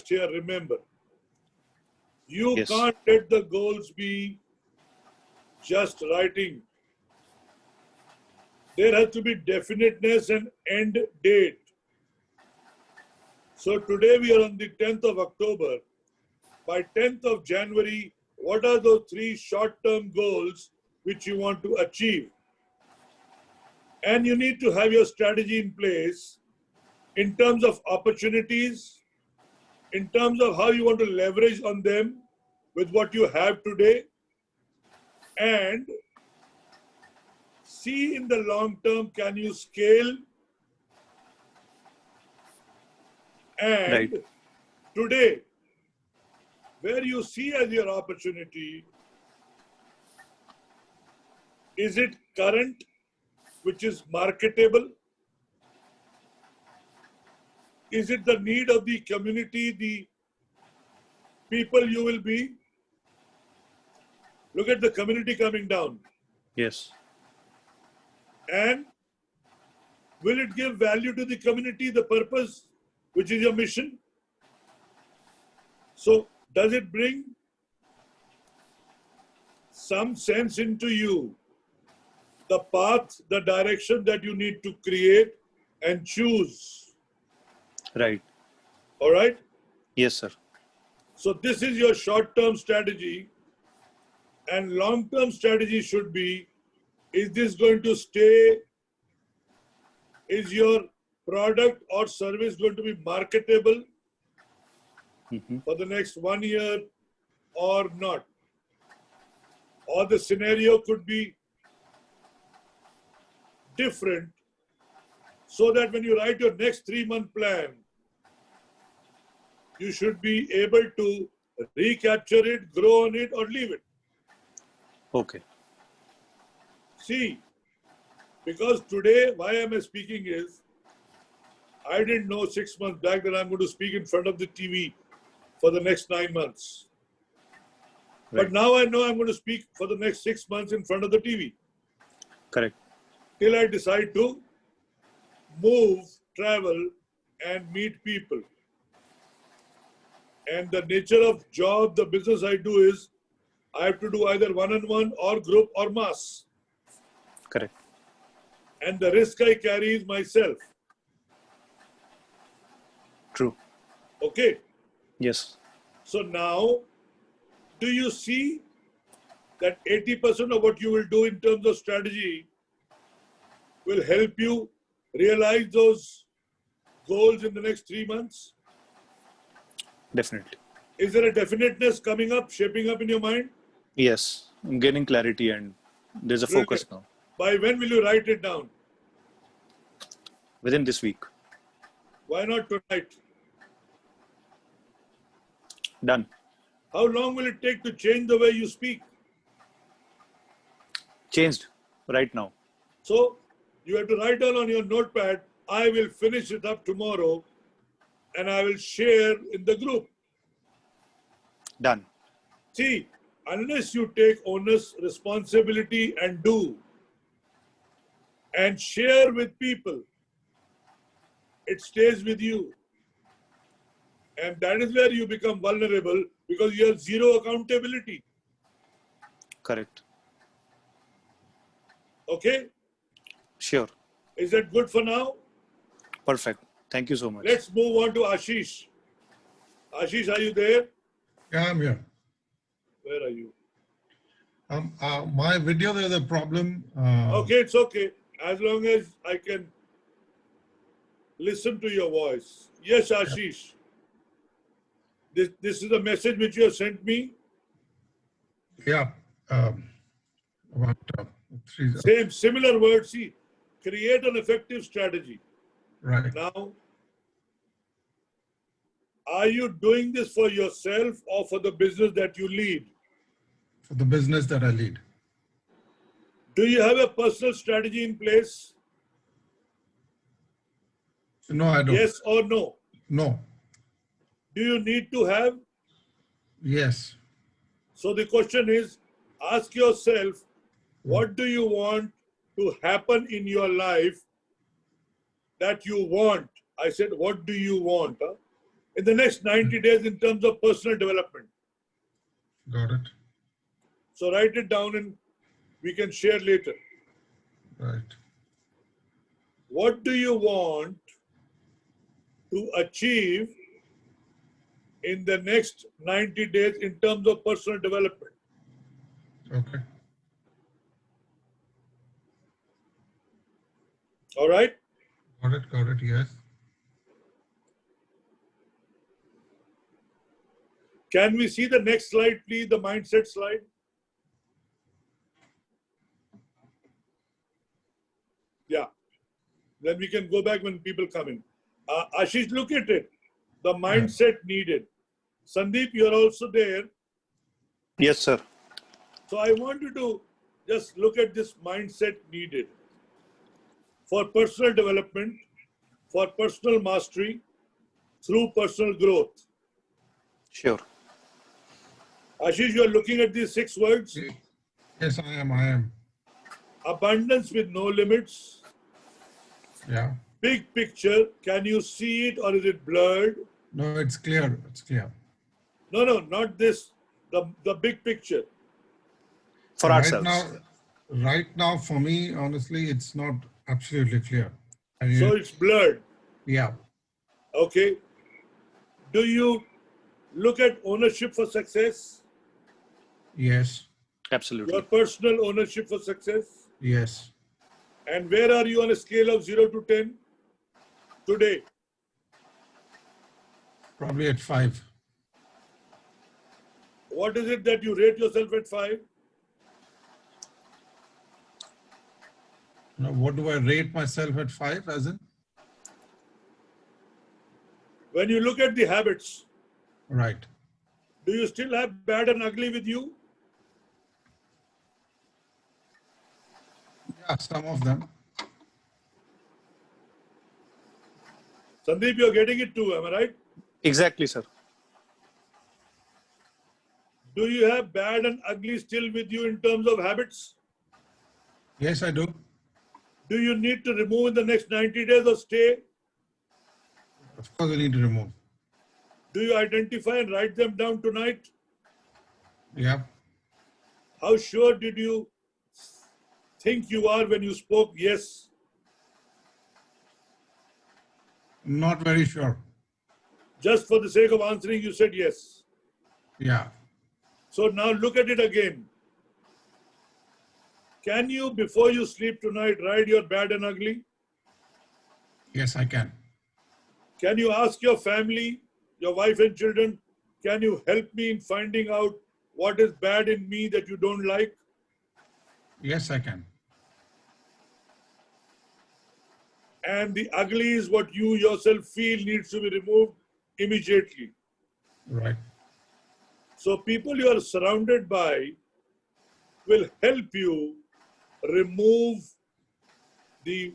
here, remember, you Yes. can't let the goals be just writing. There has to be definiteness and end date. So today we are on the 10th of October. By 10th of January, what are those 3 short-term goals which you want to achieve? And you need to have your strategy in place in terms of opportunities, in terms of how you want to leverage on them with what you have today, and see in the long term, can you scale? And Right. today, where you see as your opportunity, is it current, which is marketable? Is it the need of the community, the people you will be? Look at the community coming down. Yes. And will it give value to the community, the purpose, which is your mission? So does it bring some sense into you, the path, the direction that you need to create and choose? Right. All right? Yes, sir. So this is your short-term strategy, and long-term strategy should be, is this going to stay? Is your product or service going to be marketable for the next 1 year or not? Or the scenario could be different, so that when you write your next 3-month plan, you should be able to recapture it, grow on it, or leave it. Okay. See, because today, why am I speaking is, I didn't know 6 months back that I'm going to speak in front of the TV for the next 9 months. Right. But now I know I'm going to speak for the next 6 months in front of the TV. Correct. Till I decide to move, travel, and meet people. And the nature of job, the business I do is, I have to do either one-on-one or group or mass. Correct. And the risk I carry is myself. True. Okay. Yes. So now, do you see that 80% of what you will do in terms of strategy will help you realize those goals in the next 3 months? Definitely. Is there a definiteness coming up, shaping up in your mind? Yes. I'm gaining clarity and there's a focus now. By when will you write it down? Within this week. Why not tonight? Done. How long will it take to change the way you speak? Changed right now. So you have to write down on your notepad, I will finish it up tomorrow and I will share in the group. Done. See, unless you take onus, responsibility and do and share with people, it stays with you. And that is where you become vulnerable, because you have zero accountability. Correct. Okay? Sure. Is that good for now? Perfect. Thank you so much. Let's move on to Ashish. Ashish, are you there? Yeah, I'm here. Where are you? My video, there's a problem. Okay, it's okay. As long as I can listen to your voice. Yes, Ashish. This is a message which you have sent me. Yeah. About Similar words. See, create an effective strategy. Right. Now, are you doing this for yourself or for the business that you lead? For the business that I lead. Do you have a personal strategy in place? No, I don't. Yes or no? No. Do you need to have? Yes. So the question is, ask yourself, what do you want to happen in your life that you want? I said, what do you want? Huh? in the next 90 days in terms of personal development. Got it. So write it down and we can share later. Right. What do you want to achieve in the next 90 days in terms of personal development? Okay. All right? Got it, yes. Can we see the next slide, please, the mindset slide? Yeah. Then we can go back when people come in. Ashish, look at it. The mindset needed. Sandeep, you're also there. Yes, sir. So I want you to just look at this mindset needed for personal development, for personal mastery, through personal growth. Sure. Ashish, you are looking at these 6 words. Yes, I am. Abundance with no limits. Yeah. Big picture. Can you see it or is it blurred? No, it's clear. No, not this. The big picture. For ourselves. Right now, for me, honestly, it's not absolutely clear. So it's blurred. Yeah. Okay. Do you look at ownership for success? Yes. Absolutely. Your personal ownership for success? Yes. And where are you on a scale of 0 to 10 today? Probably at 5. What is it that you rate yourself at 5? Now, what do I rate myself at 5 as in? When you look at the habits, Right. do you still have bad and ugly with you? Yeah, some of them. Sandeep, you're getting it too, am I right? Exactly, sir. Do you have bad and ugly still with you in terms of habits? Yes, I do. Do you need to remove in the next 90 days or stay? Of course, I need to remove. Do you identify and write them down tonight? Yeah. How sure did you think you are when you spoke yes? Not very sure. Just for the sake of answering, you said yes. Yeah. So now look at it again. Can you, before you sleep tonight, write your bad and ugly? Yes, I can. Can you ask your family, your wife and children, can you help me in finding out what is bad in me that you don't like? Yes, I can. And the ugly is what you yourself feel needs to be removed immediately. Right. So people you are surrounded by will help you remove the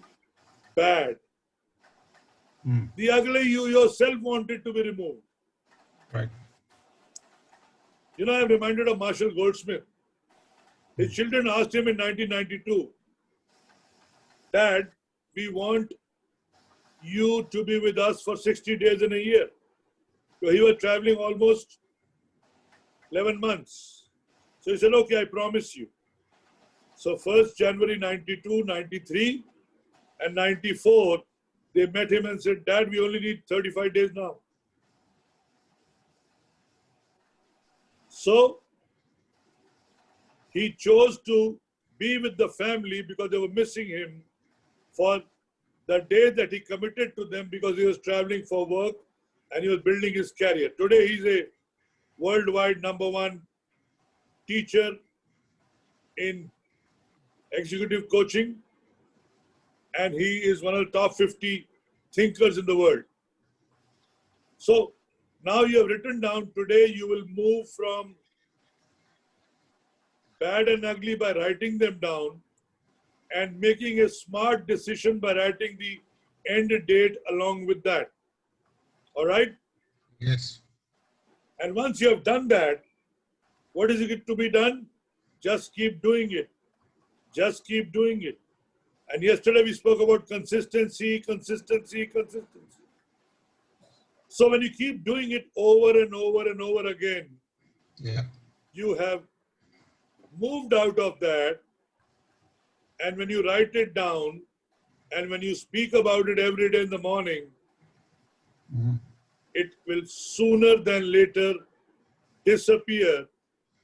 bad. The ugly you yourself wanted to be removed. Right. You know, I'm reminded of Marshall Goldsmith. His children asked him in 1992, Dad, we want you to be with us for 60 days in a year. So he was traveling almost 11 months. So he said, okay, I promise you. So 1st January 92, 93 and 94, they met him and said, Dad, we only need 35 days now. So he chose to be with the family because they were missing him for the day that he committed to them because he was traveling for work and he was building his career. Today he's a worldwide #1 teacher in executive coaching and he is one of the top 50 thinkers in the world. So now you have written down, today you will move from bad and ugly by writing them down and making a smart decision by writing the end date along with that. All right? Yes. And once you have done that, what is it to be done? Just keep doing it. Just keep doing it. And yesterday we spoke about consistency. So when you keep doing it over and over and over again, Yeah. you have moved out of that. And when you write it down and when you speak about it every day in the morning, it will sooner than later disappear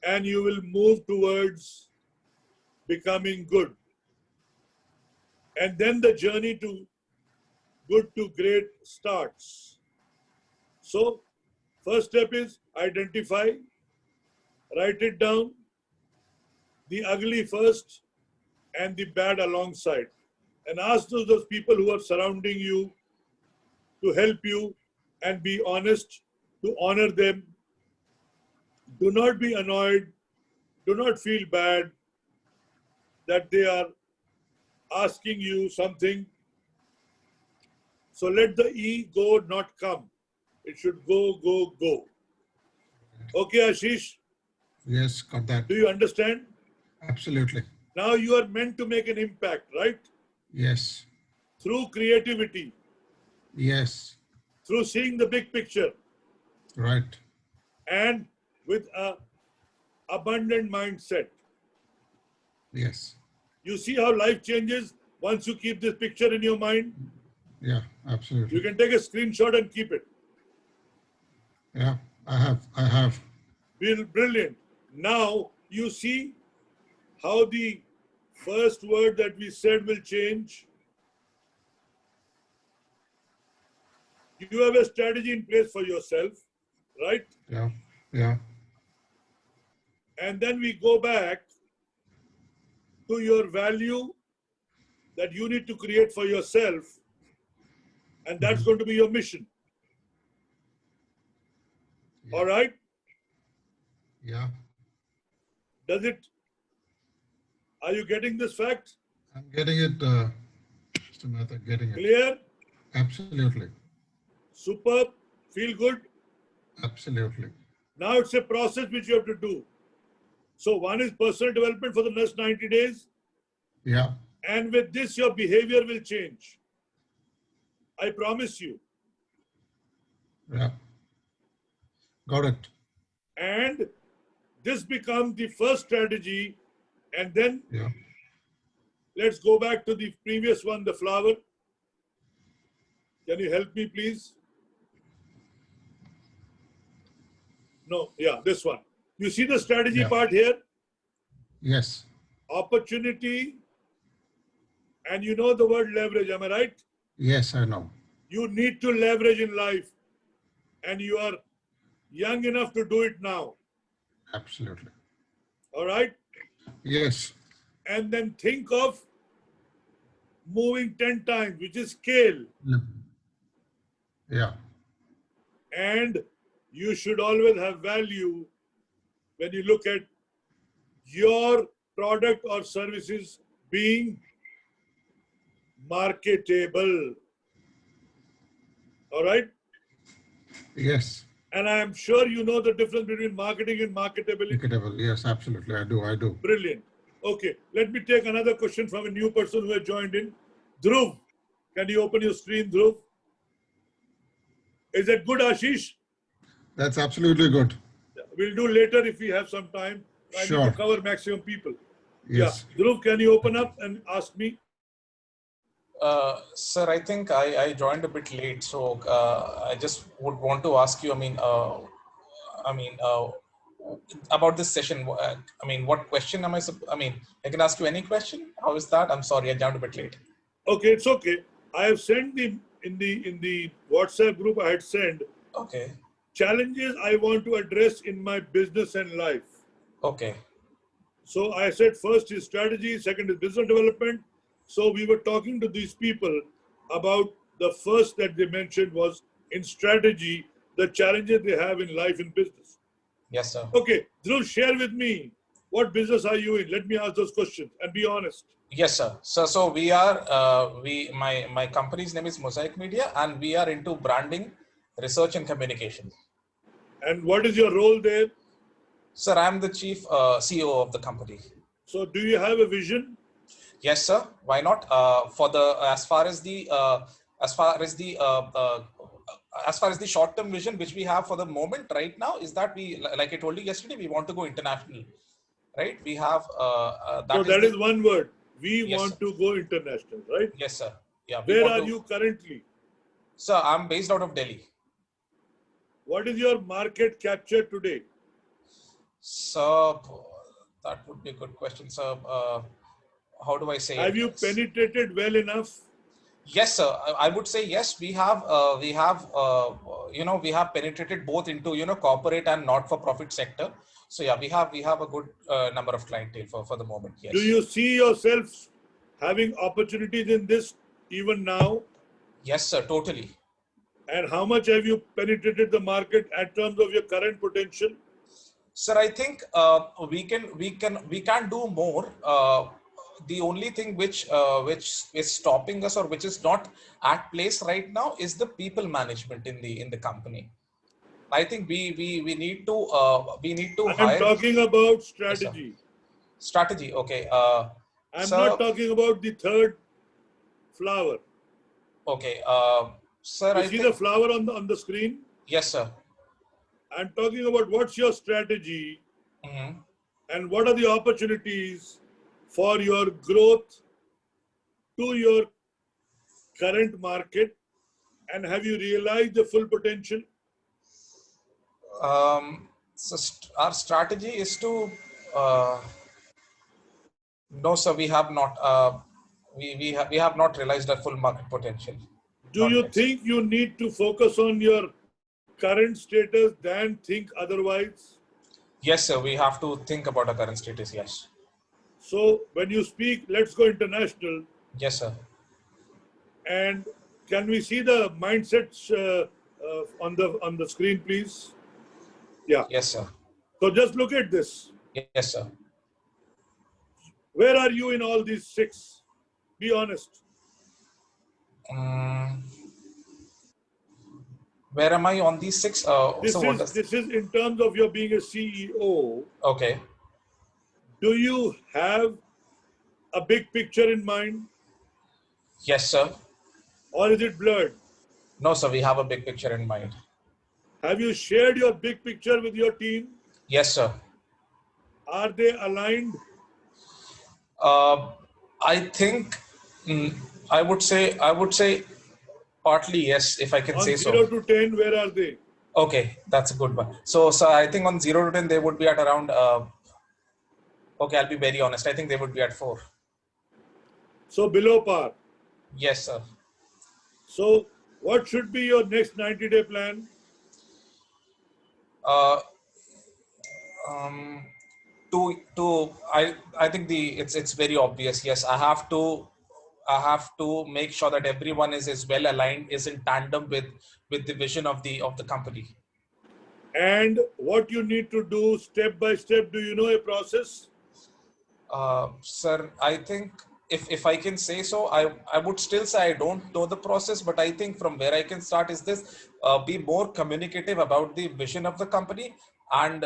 and you will move towards becoming good. And then the journey to good to great starts. So, first step is identify, write it down, the ugly first and the bad alongside. And ask those people who are surrounding you to help you and be honest, to honor them. Do not be annoyed, do not feel bad that they are asking you something. So let the ego not come. It should go, go, go. Okay, Ashish? Yes, got that. Do you understand? Absolutely. Now you are meant to make an impact, right? Yes. Through creativity, Yes. through seeing the big picture, Right. and with a abundant mindset. Yes. You see how life changes once you keep this picture in your mind? Yeah, You absolutely. can take a screenshot and keep it. Yeah, I have. Brilliant. Now you see how the first word that we said will change. You have a strategy in place for yourself, right? Yeah. Yeah. And then we go back to your value that you need to create for yourself, and that's going to be your mission. Yeah. All right? Yeah. Does it, are you getting this fact? I'm getting it, Mr. Mehta, getting it. Clear? Absolutely. Superb? Feel good? Absolutely. Now it's a process which you have to do. So one is personal development for the next 90 days. Yeah. And with this, your behavior will change. I promise you. Yeah. Got it. And this becomes the first strategy. And then Yeah. let's go back to the previous one, the flower. Can you help me, please? No, yeah, this one. You see the strategy Yeah. part here? Yes. Opportunity. And you know the word leverage, am I right? Yes, I know. You need to leverage in life. And you are young enough to do it now. Absolutely. All right? Yes. And then think of moving 10 times, which is scale. Yeah. And you should always have value when you look at your product or services being marketable. All right? Yes. And I am sure you know the difference between marketing and marketability. Marketable. Yes, absolutely. I do. Brilliant. Okay, let me take another question from a new person who has joined in. Dhruv, can you open your screen, Dhruv? Is that good, Ashish? That's absolutely good. We'll do later if we have some time. I need to Sure. cover maximum people. Yes. Yeah, Dhruv, can you open up and ask me? Sir, I think I joined a bit late, so I just would want to ask you. About this session. What question am I? I can ask you any question. How is that? I'm sorry, I joined a bit late. Okay, it's okay. I have sent in the WhatsApp group. I had sent Okay. challenges I want to address in my business and life. Okay. So I said first is strategy, second is business development. So we were talking to these people about the first that they mentioned was in strategy, the challenges they have in life and business. Yes, sir. Okay, Dhruv, share with me, what business are you in? Let me ask those questions and be honest. Yes, sir. So we are my company's name is Mosaic Media, and we are into branding, research, and communication. And what is your role there? Sir, I'm the chief CEO of the company. So do you have a vision? Yes, sir. Why not? As far as the as far as the short-term vision, which we have for the moment right now, is that we, like I told you yesterday, we want to go international, right? We have, So that is one word. We yes, want sir. to go international, right? Yes, sir. Yeah, we Where want are to. you currently? Sir, I'm based out of Delhi. What is your market capture today? So that would be a good question, sir. How do I say Have it? you penetrated well enough? Yes, sir. I would say yes. We have, we have penetrated both into, corporate and not-for-profit sector. So yeah, we have a good number of clientele for the moment. Do Yes. you see yourself having opportunities in this even now? Yes, sir. Totally. And how much have you penetrated the market in terms of your current potential? Sir, I think we can do more. The only thing which is stopping us, or which is not at place right now, is the people management in the company. I think we need to I am hire. talking about Yes, sir. strategy. Strategy. Okay. I'm not Sir. talking about the third flower. Okay. Sir, You I see the think. flower on the screen? Yes, sir. I'm talking about what's your strategy Hmm. and what are the opportunities for your growth to your current market, and have you realized the full potential? Our strategy is to. No, sir. We have not. We have not realized our full market potential. Do Not you yet, sir. think you need to focus on your current status than think otherwise? Yes, sir. We have to think about our current status. Yes. So when you speak, let's go international, Yes, sir. and can we see the mindsets on the screen, please? Yeah. Yes, sir. So just look at this. Yes, sir. Where are you in all these six? Be honest. Um, where am I on these six? So what does? This is in terms of your being a CEO. Okay. Do you have a big picture in mind, Yes, sir. or is it blurred? No, sir. We have a big picture in mind. Have you shared your big picture with your team? Yes, sir. Are they aligned? Uh, I think mm, I would say partly yes, if I can On say so. 0 to 10, where are they? Okay, that's a good one. So I think on 0 to 10 they would be at around. Okay, I'll be very honest. I think they would be at 4. So below par. Yes, sir. So what should be your next 90-day plan? Uh, um, I think it's very obvious. Yes, I have to make sure that everyone is well aligned, is in tandem with the vision of the company. And what you need to do step by step? Do you know a process? Sir, I think if I can say so, I would still say I don't know the process, but I think from where I can start is this: be more communicative about the vision of the company, and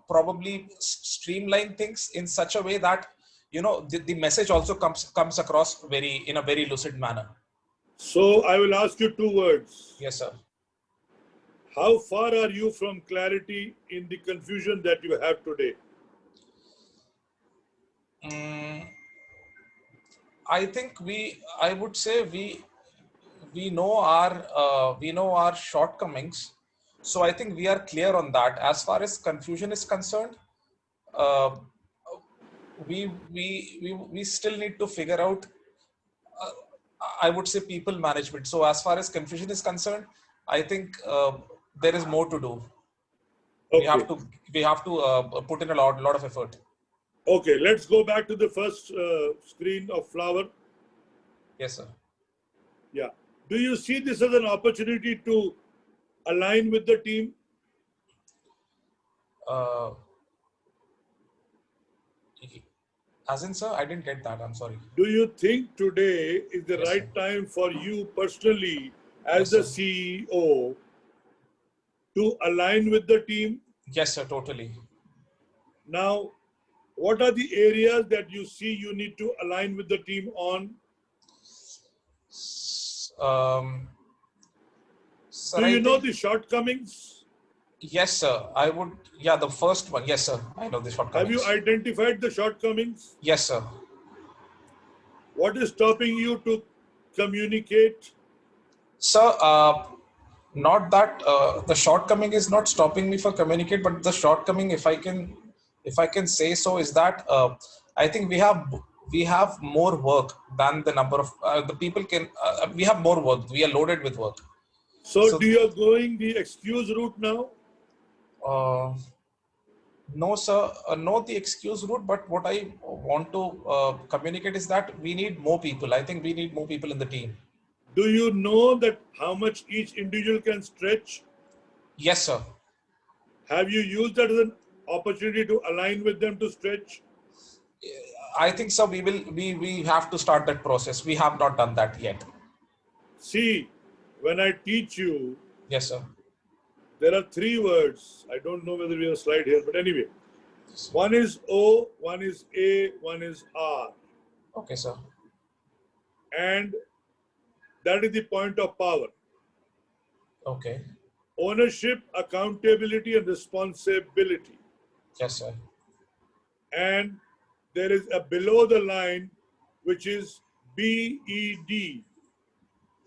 probably streamline things in such a way that the message also comes across in a very lucid manner. So I will ask you two words. Yes, sir. How far are you from clarity in the confusion that you have today? Mm, I think I would say we know our shortcomings, so I think we are clear on that. As far as confusion is concerned, uh, we still need to figure out, uh, I would say, people management. So as far as confusion is concerned, I think there is more to do. we have Okay. to we have to put in a lot of effort. Okay, let's go back to the first screen of Flower. Yes, sir. Yeah. Do you see this as an opportunity to align with the team? uh, as in, sir, I didn't get that, I'm sorry. Do you think today is the Yes, sir. right time for you personally, as Yes, the sir. CEO, to align with the team? Yes, sir, totally. Now, what are the areas that you see you need to align with the team on? Um, Sir, Do I you know think, the shortcomings? yes, sir. I would, yeah, the first one. Yes, sir. I know the Have you shortcomings. identified the shortcomings? Yes, sir. What is stopping you to communicate? Sir, not that the shortcoming is not stopping me for communicate, but the shortcoming, if I can say so, is that I think we have more work than the number of the people can. We have more work. We are loaded with work. So So do you are going the excuse route now? uh, no, sir, not the excuse route. But what I want to communicate is that we need more people. I think we need more people in the team. Do you know that how much each individual can stretch? Yes, sir. Have you used that as an opportunity to align with them to stretch? I think so. We have to start that process. We have not done that yet. See, when I teach you, Yes, sir. there are three words. I don't know whether we have a slide here, but anyway. One is O, one is A, one is R. Okay, sir. And that is the point of power. Okay. Ownership, accountability, and responsibility. Yes, sir. And there is a below the line, which is BED.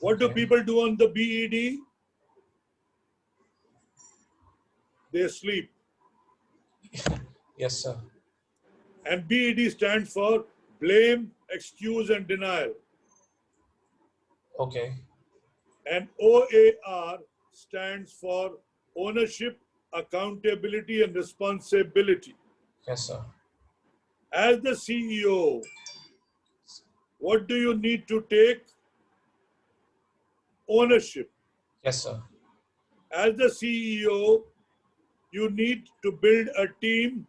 What do Okay. people do on the BED? They sleep. Yes, sir. And BED stands for blame, excuse, and denial. Okay. And OAR stands for ownership, accountability, and responsibility. Yes, sir. As the CEO, what do you need to take? Ownership. Yes, sir. As the CEO, you need to build a team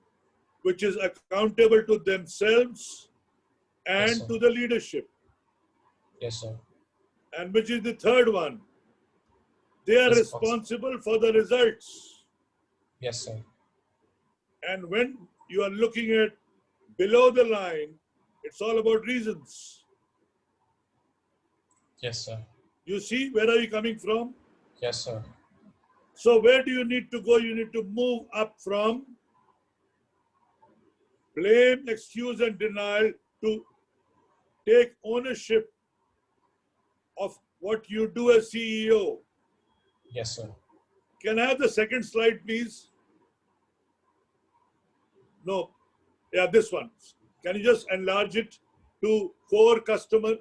which is accountable to themselves Yes, and sir. to the leadership. Yes, sir. And which is the third one? They are Responsible. responsible for the results. Yes, sir. And when you are looking at below the line, it's all about reasons. Yes, sir. You see, where are you coming from? Yes, sir. So where do you need to go? You need to move up from blame, excuse, and denial to take ownership of what you do as CEO. Yes, sir. Can I have the second slide, please? No. Yeah, this one. Can you just enlarge it to core customer?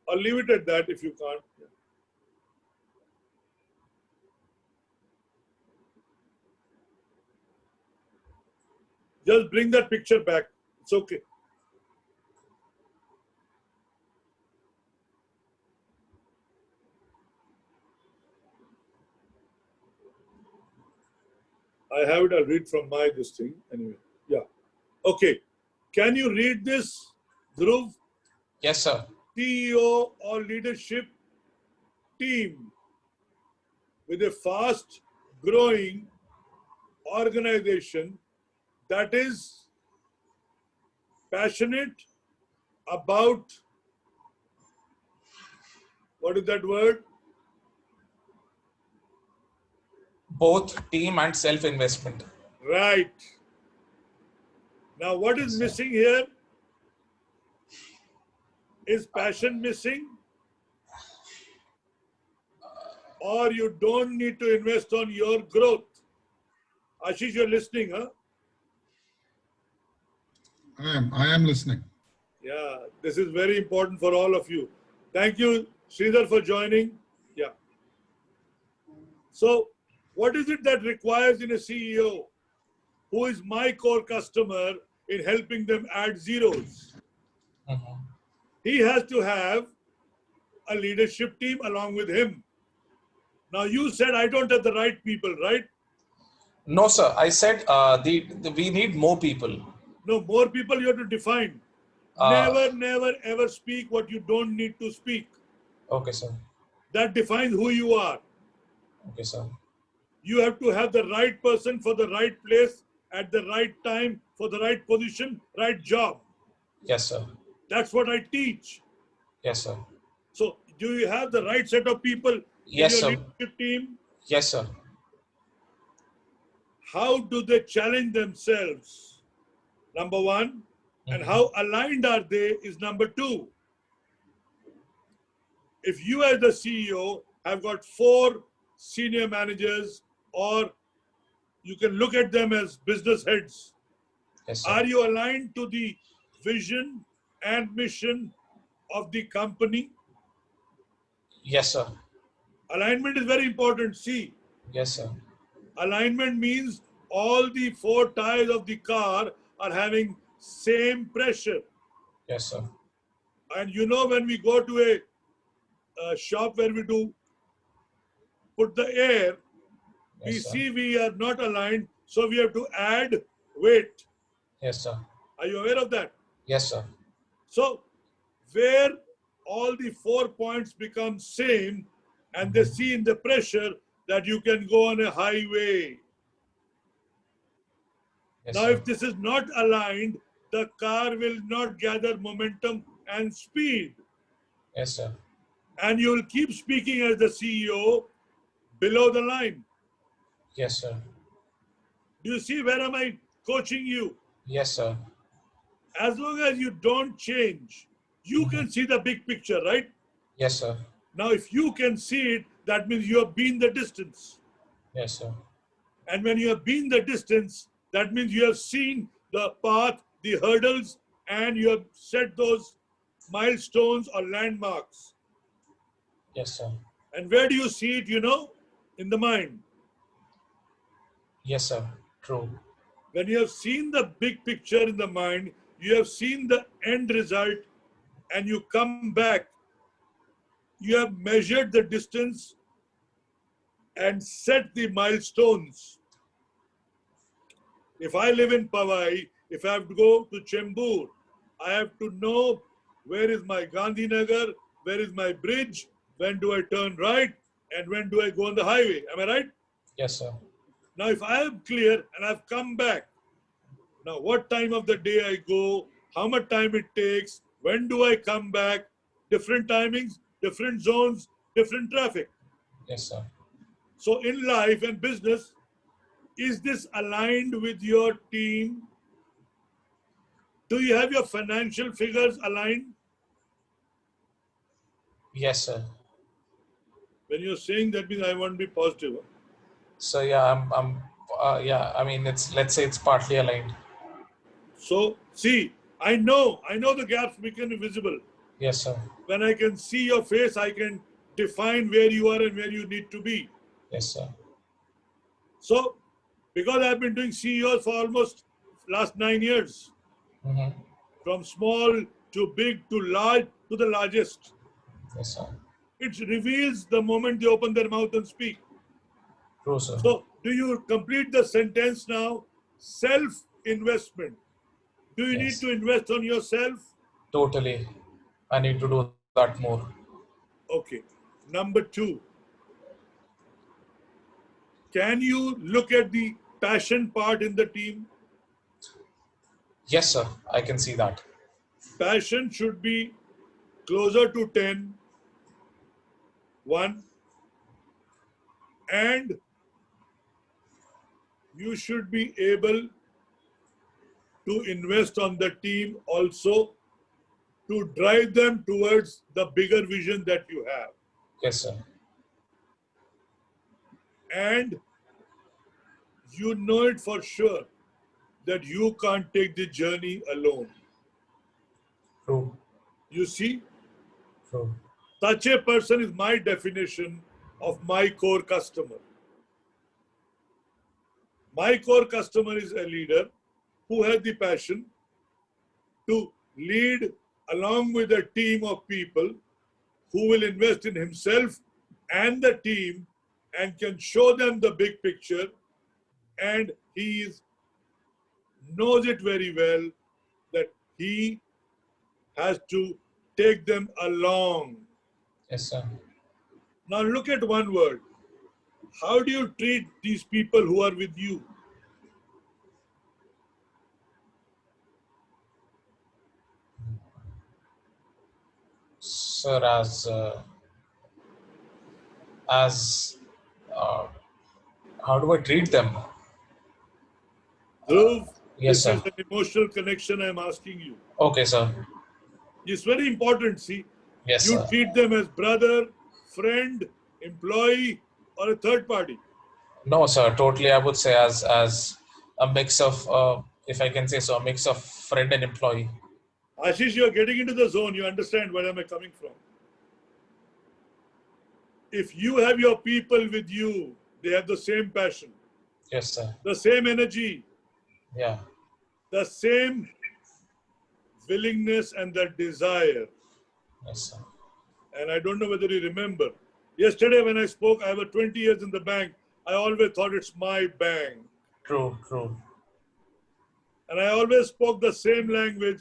Or leave it at that if you can't. Just bring that picture back. It's okay. I have it. I'll read from my this thing. Anyway. Yeah. Okay. Can you read this, Dhruv? Yes, sir. CEO or leadership team with a fast growing organization that is passionate about, what is that word? Both team and self-investment. Right. Now, what is Yes, sir. missing here? Is passion missing? Or you don't need to invest on your growth? Ashish, you're listening, huh? I am listening. Yeah, this is very important for all of you. Thank you, Sridhar, for joining. Yeah. So, what is it that requires in a CEO who is my core customer in helping them add zeros? Mhm. He has to have a leadership team along with him. Now, you said I don't have the right people, right? No, sir. I said we need more people. No, more people you have to define. Uh, Never, never, ever speak what you don't need to speak. okay, sir. That defines who you are. Okay, sir. You have to have the right person for the right place at the right time for the right position, right job. Yes, sir. That's what I teach. Yes, sir. So, do you have the right set of people in Yes, your sir. leadership team? Yes, sir. How do they challenge themselves? Number one. And Mhm. how aligned are they is number two. If you as the CEO have got 4 senior managers, or you can look at them as business heads, Yes, sir. are you aligned to the vision and mission of the company? Yes, sir. Alignment is very important. See, Yes, sir. alignment means all the 4 tires of the car are having same pressure. Yes, sir. And you know, when we go to a shop where we do put the air, we Yes, sir. see we are not aligned, so we have to add weight. Yes, sir. Are you aware of that? Yes, sir. So, where all the 4 points become same and they see in the pressure that you can go on a highway. Yes, Now, sir. if this is not aligned, the car will not gather momentum and speed. Yes, sir. And you will keep speaking as the CEO below the line. Yes, sir. Do you see where am I coaching you? Yes, sir. As long as you don't change, you can see the big picture, right? Yes, sir. Now, if you can see it, that means you have been the distance. Yes, sir. And when you have been the distance, that means you have seen the path, the hurdles, and you have set those milestones or landmarks. Yes, sir. And where do you see it, you know? In the mind. Yes, sir. True. When you have seen the big picture in the mind, you have seen the end result, and you come back, you have measured the distance and set the milestones. If I live in Powai, if I have to go to Chembur, I have to know where is my Gandhinagar, where is my bridge, when do I turn right, and when do I go on the highway. Am I right? Yes, sir. Now, if I am clear and I've come back, now what time of the day I go, how much time it takes, when do I come back, different timings, different zones, different traffic. Yes, sir. So, in life and business, is this aligned with your team? Do you have your financial figures aligned? Yes, sir. When you're saying that means I want to be positive. So yeah, yeah. I mean, let's say it's partly aligned. So see, I know the gaps become visible. Yes, sir. When I can see your face, I can define where you are and where you need to be. Yes, sir. So, because I've been doing CEOs for almost last 9 years, Mm-hmm. from small to big to large to the largest, Yes, sir. it reveals the moment they open their mouth and speak. True, sir. So, do you complete the sentence now? Self investment. Do you need Yes. to invest on yourself? Totally. I need to do that more. Okay. Number two, can you look at the passion part in the team? Yes, sir. I can see that. Passion should be closer to 10, 1, and you should be able to invest on the team also to drive them towards the bigger vision that you have. Yes, sir. And you know it for sure that you can't take the journey alone. True. You see, True. such a person is my definition of my core customer. My core customer is a leader who has the passion to lead along with a team of people who will invest in himself and the team and can show them the big picture, and knows it very well that he has to take them along. Yes, sir. Now look at one word, How do you treat these people who are with you? Sir, as uh, how do I treat them? Dhruv, Yes, this is sir. an emotional connection I'm asking you. Okay, sir. It's very important. See, Yes, you sir. treat them as brother, friend, employee, or a third party. No, sir. Totally, I would say as a mix of, if I can say so, a mix of friend and employee. Ashish, you are getting into the zone. You understand where am I coming from. If you have your people with you, they have the same passion, Yes, sir. the same energy, Yeah. the same willingness and the desire. Yes, sir. And I don't know whether you remember. Yesterday when I spoke, I was 20 years in the bank. I always thought it's my bank. True. True. And I always spoke the same language.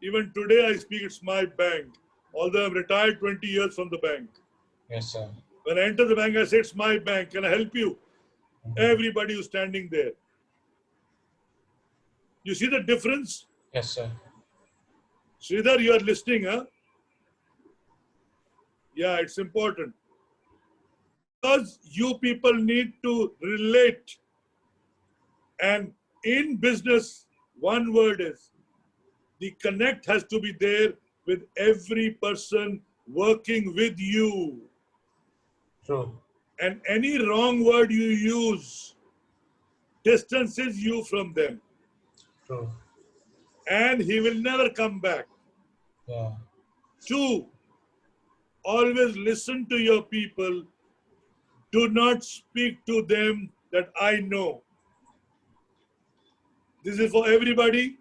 Even today I speak it's my bank. Although I'm retired 20 years from the bank. Yes, sir. When I enter the bank, I say it's my bank. Can I help you? Everybody who's standing there. You see the difference? Yes, sir. Sridhar, you are listening, huh? Yeah, it's important. Because you people need to relate. And in business, one word is the connect has to be there with every person working with you. True. And any wrong word you use distances you from them. True. And he will never come back. Yeah. 2, always listen to your people. Do not speak to them that I know. This is for everybody,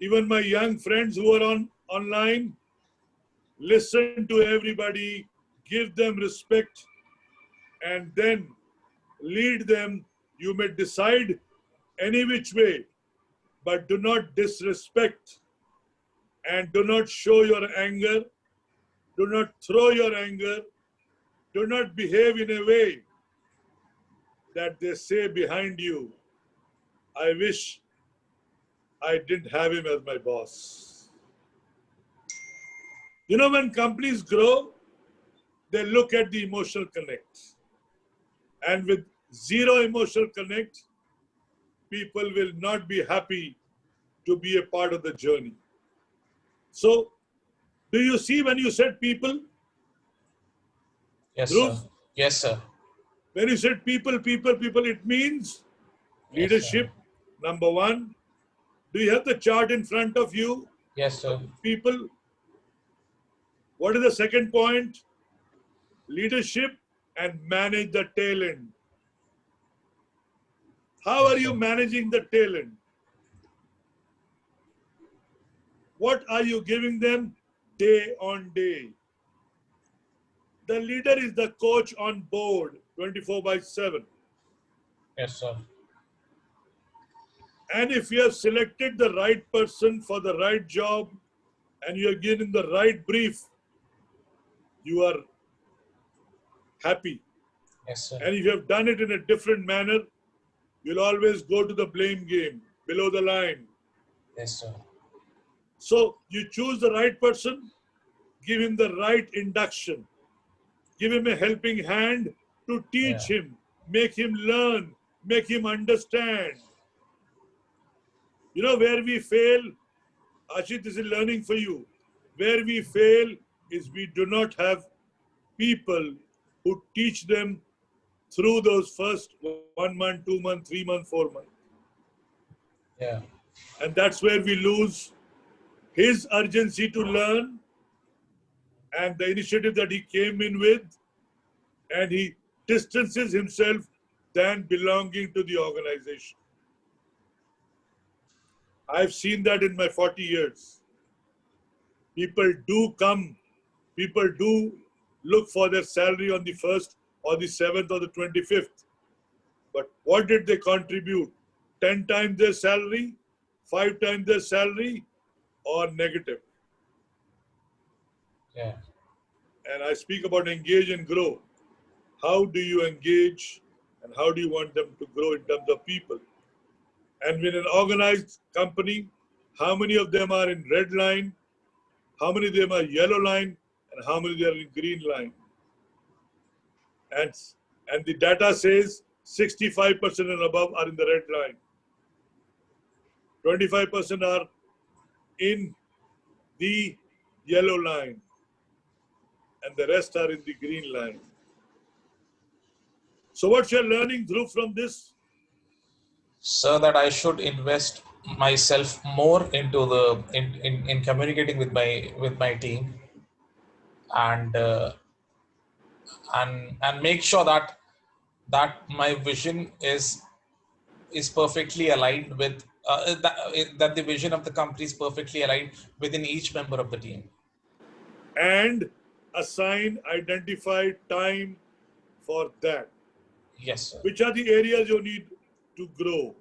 even my young friends who are online. Listen to everybody, give them respect, and then lead them. You may decide any which way, but do not disrespect and do not show your anger. Do not throw your anger. Do not behave in a way that they say behind you, I wish I didn't have him as my boss. You know, when companies grow, they look at the emotional connect. And with zero emotional connect, people will not be happy to be a part of the journey. So, do you see when you said people, Yes, sir. Dhruv, Yes, sir. when you said people, it means Yes, sir. leadership, number one. Do you have the chart in front of you? Yes, sir. People. What is the second point? Leadership and manage the talent. How are Yes, you sir. managing the talent? What are you giving them day on day? The leader is the coach on board 24/7. Yes, sir. And if you have selected the right person for the right job and you are given the right brief, you are happy. Yes, sir. And if you have done it in a different manner, you'll always go to the blame game, below the line. Yes, sir. So you choose the right person, give him the right induction, give him a helping hand to Yeah. teach him, make him learn, make him understand. You know where we fail? Ashit, this is learning for you. Where we fail is we do not have people who teach them through those first 1 month, 2 month, 3 month, 4 month. Yeah. And that's where we lose his urgency to learn and the initiative that he came in with, and he distances himself than belonging to the organization. I've seen that in my 40 years. People do come, people do look for their salary on the 1st or the 7th or the 25th. But what did they contribute? 10 times their salary, 5 times their salary, or negative? Yeah. And I speak about engage and grow. How do you engage and how do you want them to grow in terms of people. And in an organized company, how many of them are in red line, how many of them are yellow line, and how many of them are in green line. And the data says 65% and above are in the red line. 25% are in the yellow line, and the rest are in the green line. So what you're learning through from this? Sir, that I should invest myself more into the in communicating with my team, and and make sure that my vision is perfectly aligned with that the vision of the company is perfectly aligned within each member of the team. And assign, identify time for that. Yes, sir. Which are the areas you need to grow?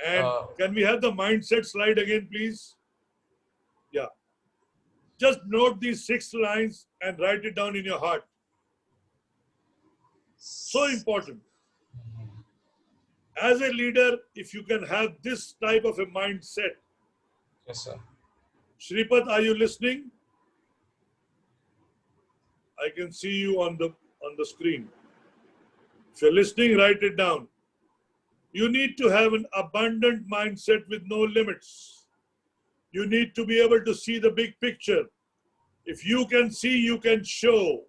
And can we have the mindset slide again, please? Yeah. Just note these 6 lines and write it down in your heart. So important. As a leader, if you can have this type of a mindset. Yes, sir. Shripat, are you listening? I can see you on the screen. If you're listening, write it down. You need to have an abundant mindset with no limits. You need to be able to see the big picture. If you can see, you can show.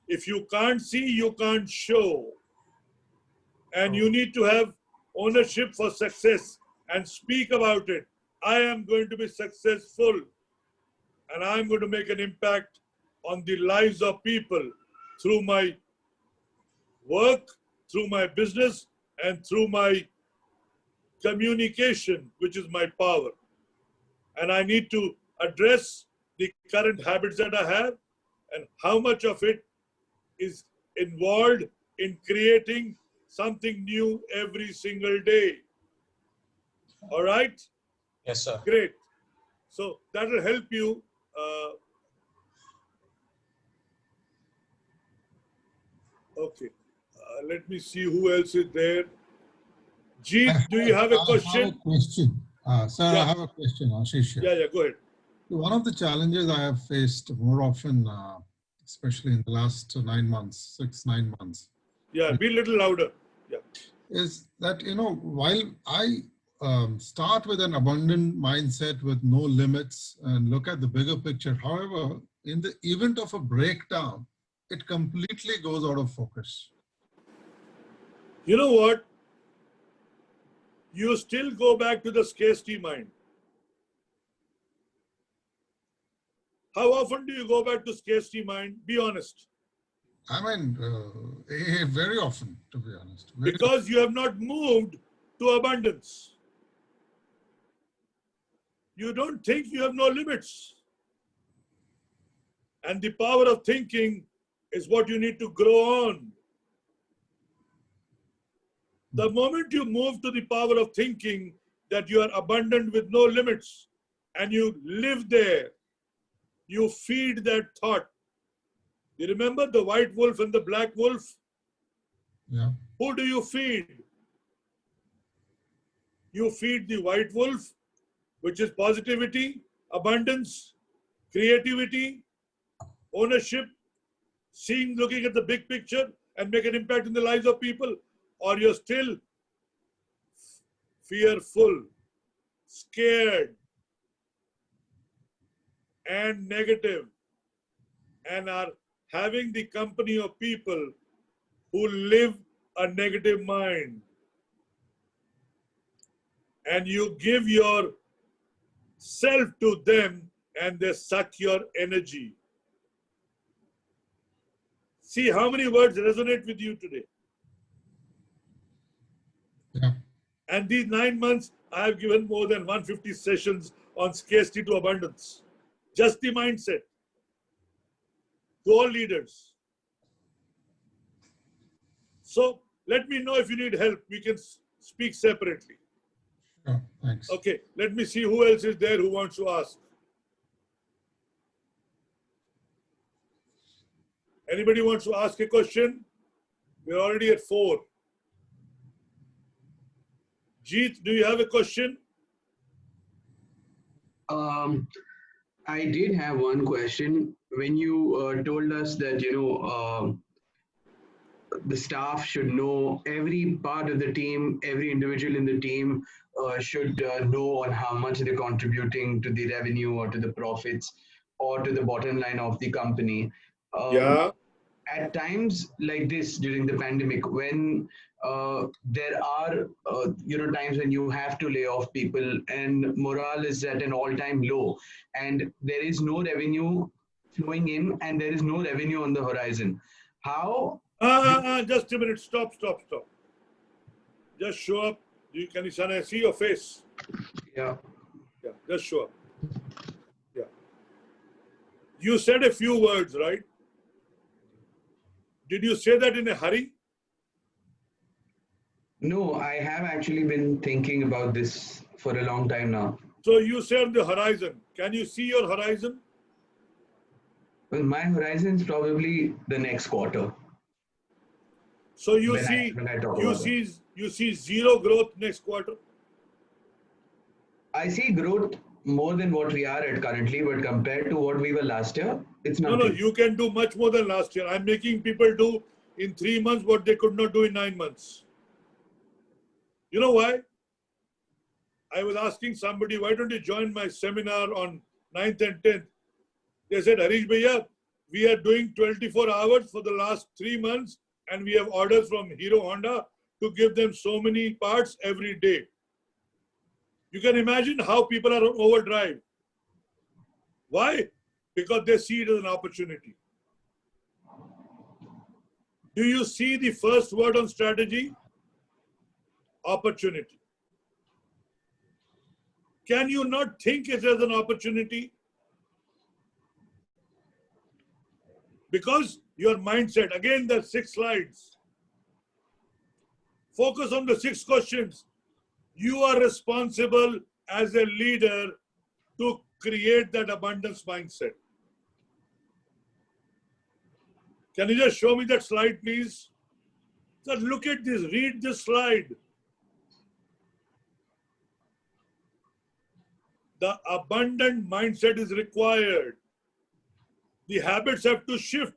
If you can't see, you can't show. And you need to have ownership for success and speak about it. I am going to be successful, and I'm going to make an impact on the lives of people through my work, through my business, and through my communication, which is my power. And I need to address the current habits that I have and how much of it is involved in creating something new every single day. All right? Yes, sir. Great. So that will help you. Okay. Let me see who else is there. Jeet, do you have a question? I have a question. Sir, Yeah. I have a question, Ashish. Yeah, go ahead. One of the challenges I have faced more often, especially in the last 9 months, 9 months. Yeah, be a little louder. Yeah. Is that, while I start with an abundant mindset with no limits and look at the bigger picture, however, in the event of a breakdown, it completely goes out of focus. You know what? You still go back to the scarcity mind. How often do you go back to scarcity mind? Be honest. I mean, very often, to be honest. Because you have not moved to abundance. You don't think you have no limits. And the power of thinking is what you need to grow on. The moment you move to the power of thinking that you are abundant with no limits and you live there, you feed that thought. You remember the white wolf and the black wolf? Yeah. Who do you feed? You feed the white wolf, which is positivity, abundance, creativity, ownership, seeing, looking at the big picture and make an impact in the lives of people, or you're still fearful, scared, and negative, and are having the company of people who live a negative mind. And you give your self to them and they suck your energy. See how many words resonate with you today. Yeah. And these 9 months, I have given more than 150 sessions on scarcity to abundance. Just the mindset. To all leaders. So let me know if you need help. We can speak separately. Sure. Thanks. Okay, let me see who else is there who wants to ask. Anybody wants to ask a question? We're already at 4. Jeet, do you have a question? I did have one question. When you told us that, the staff should know, every part of the team, every individual in the team should know on how much they're contributing to the revenue or to the profits or to the bottom line of the company. Yeah. At times like this during the pandemic, when there are times when you have to lay off people and morale is at an all-time low, and there is no revenue flowing in and there is no revenue on the horizon, how Just a minute. Stop. Just show up. Can I see your face? yeah Yeah, just show up. Yeah. You said a few words, right? Did you say that in a hurry? No, I have actually been thinking about this for a long time now. So you said the horizon. Can you see your horizon? Well, my horizon is probably the next quarter. So you when see, I talk about it. you see zero growth next quarter. I see growth more than what we are at currently, but compared to what we were last year, it's nothing. No, you can do much more than last year. I'm making people do in 3 months what they could not do in 9 months. You know why? I was asking somebody, why don't you join my seminar on 9th and 10th? They said, Harish Bhaiya, we are doing 24 hours for the last 3 months and we have orders from Hero Honda to give them so many parts every day. You can imagine how people are on overdrive. Why? Because they see it as an opportunity. Do you see the first word on strategy? Opportunity. Can you not think it as an opportunity? Because your mindset, again, the 6 slides. Focus on the 6 questions. You are responsible as a leader to create that abundance mindset. Can you just show me that slide, please? So look at this, read this slide. The abundant mindset is required. The habits have to shift.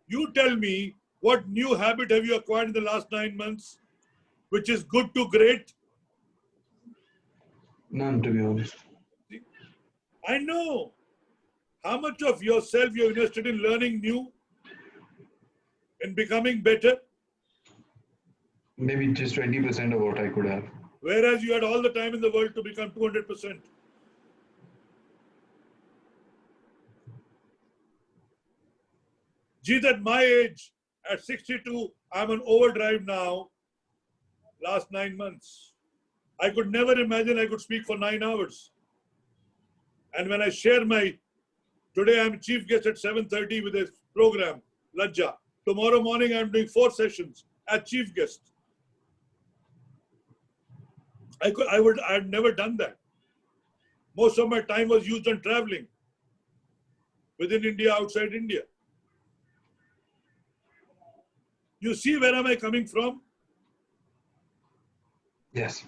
You tell me, what new habit have you acquired in the last 9 months, which is good to great? None, to be honest. I know. How much of yourself you have invested in learning new, in becoming better? Maybe just 20% of what I could have. Whereas you had all the time in the world to become 200%. Geez, at my age, at 62, I'm on overdrive now. Last 9 months. I could never imagine I could speak for 9 hours. And when I share today I'm chief guest at 7:30 with a program, Lajja. Tomorrow morning I'm doing 4 sessions as chief guest. I'd never done that. Most of my time was used on traveling within India, outside India. You see where am I coming from? Yes.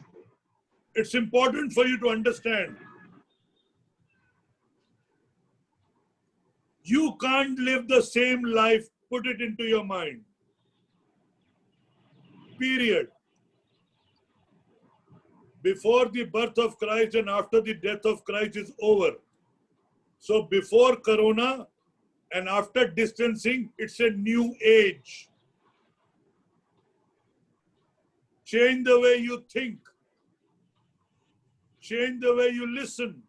It's important for you to understand. You can't live the same life, put it into your mind. Period. Before the birth of Christ and after the death of Christ is over. So before Corona and after distancing, it's a new age. Change the way you think. Change the way you listen.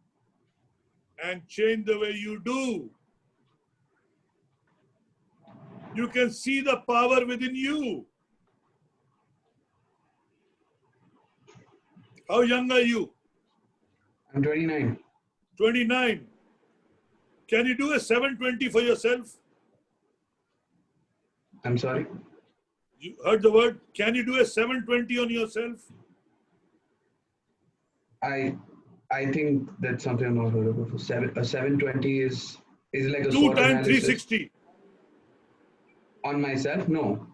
And change the way you do. You can see the power within you. How young are you? I'm 29. 29. Can you do a 720 for yourself? I'm sorry? You heard the word? Can you do a 720 on yourself? I think that's something I'm not heard of. A 720 is like a 2 SWOT times analysis. 360. On myself? No.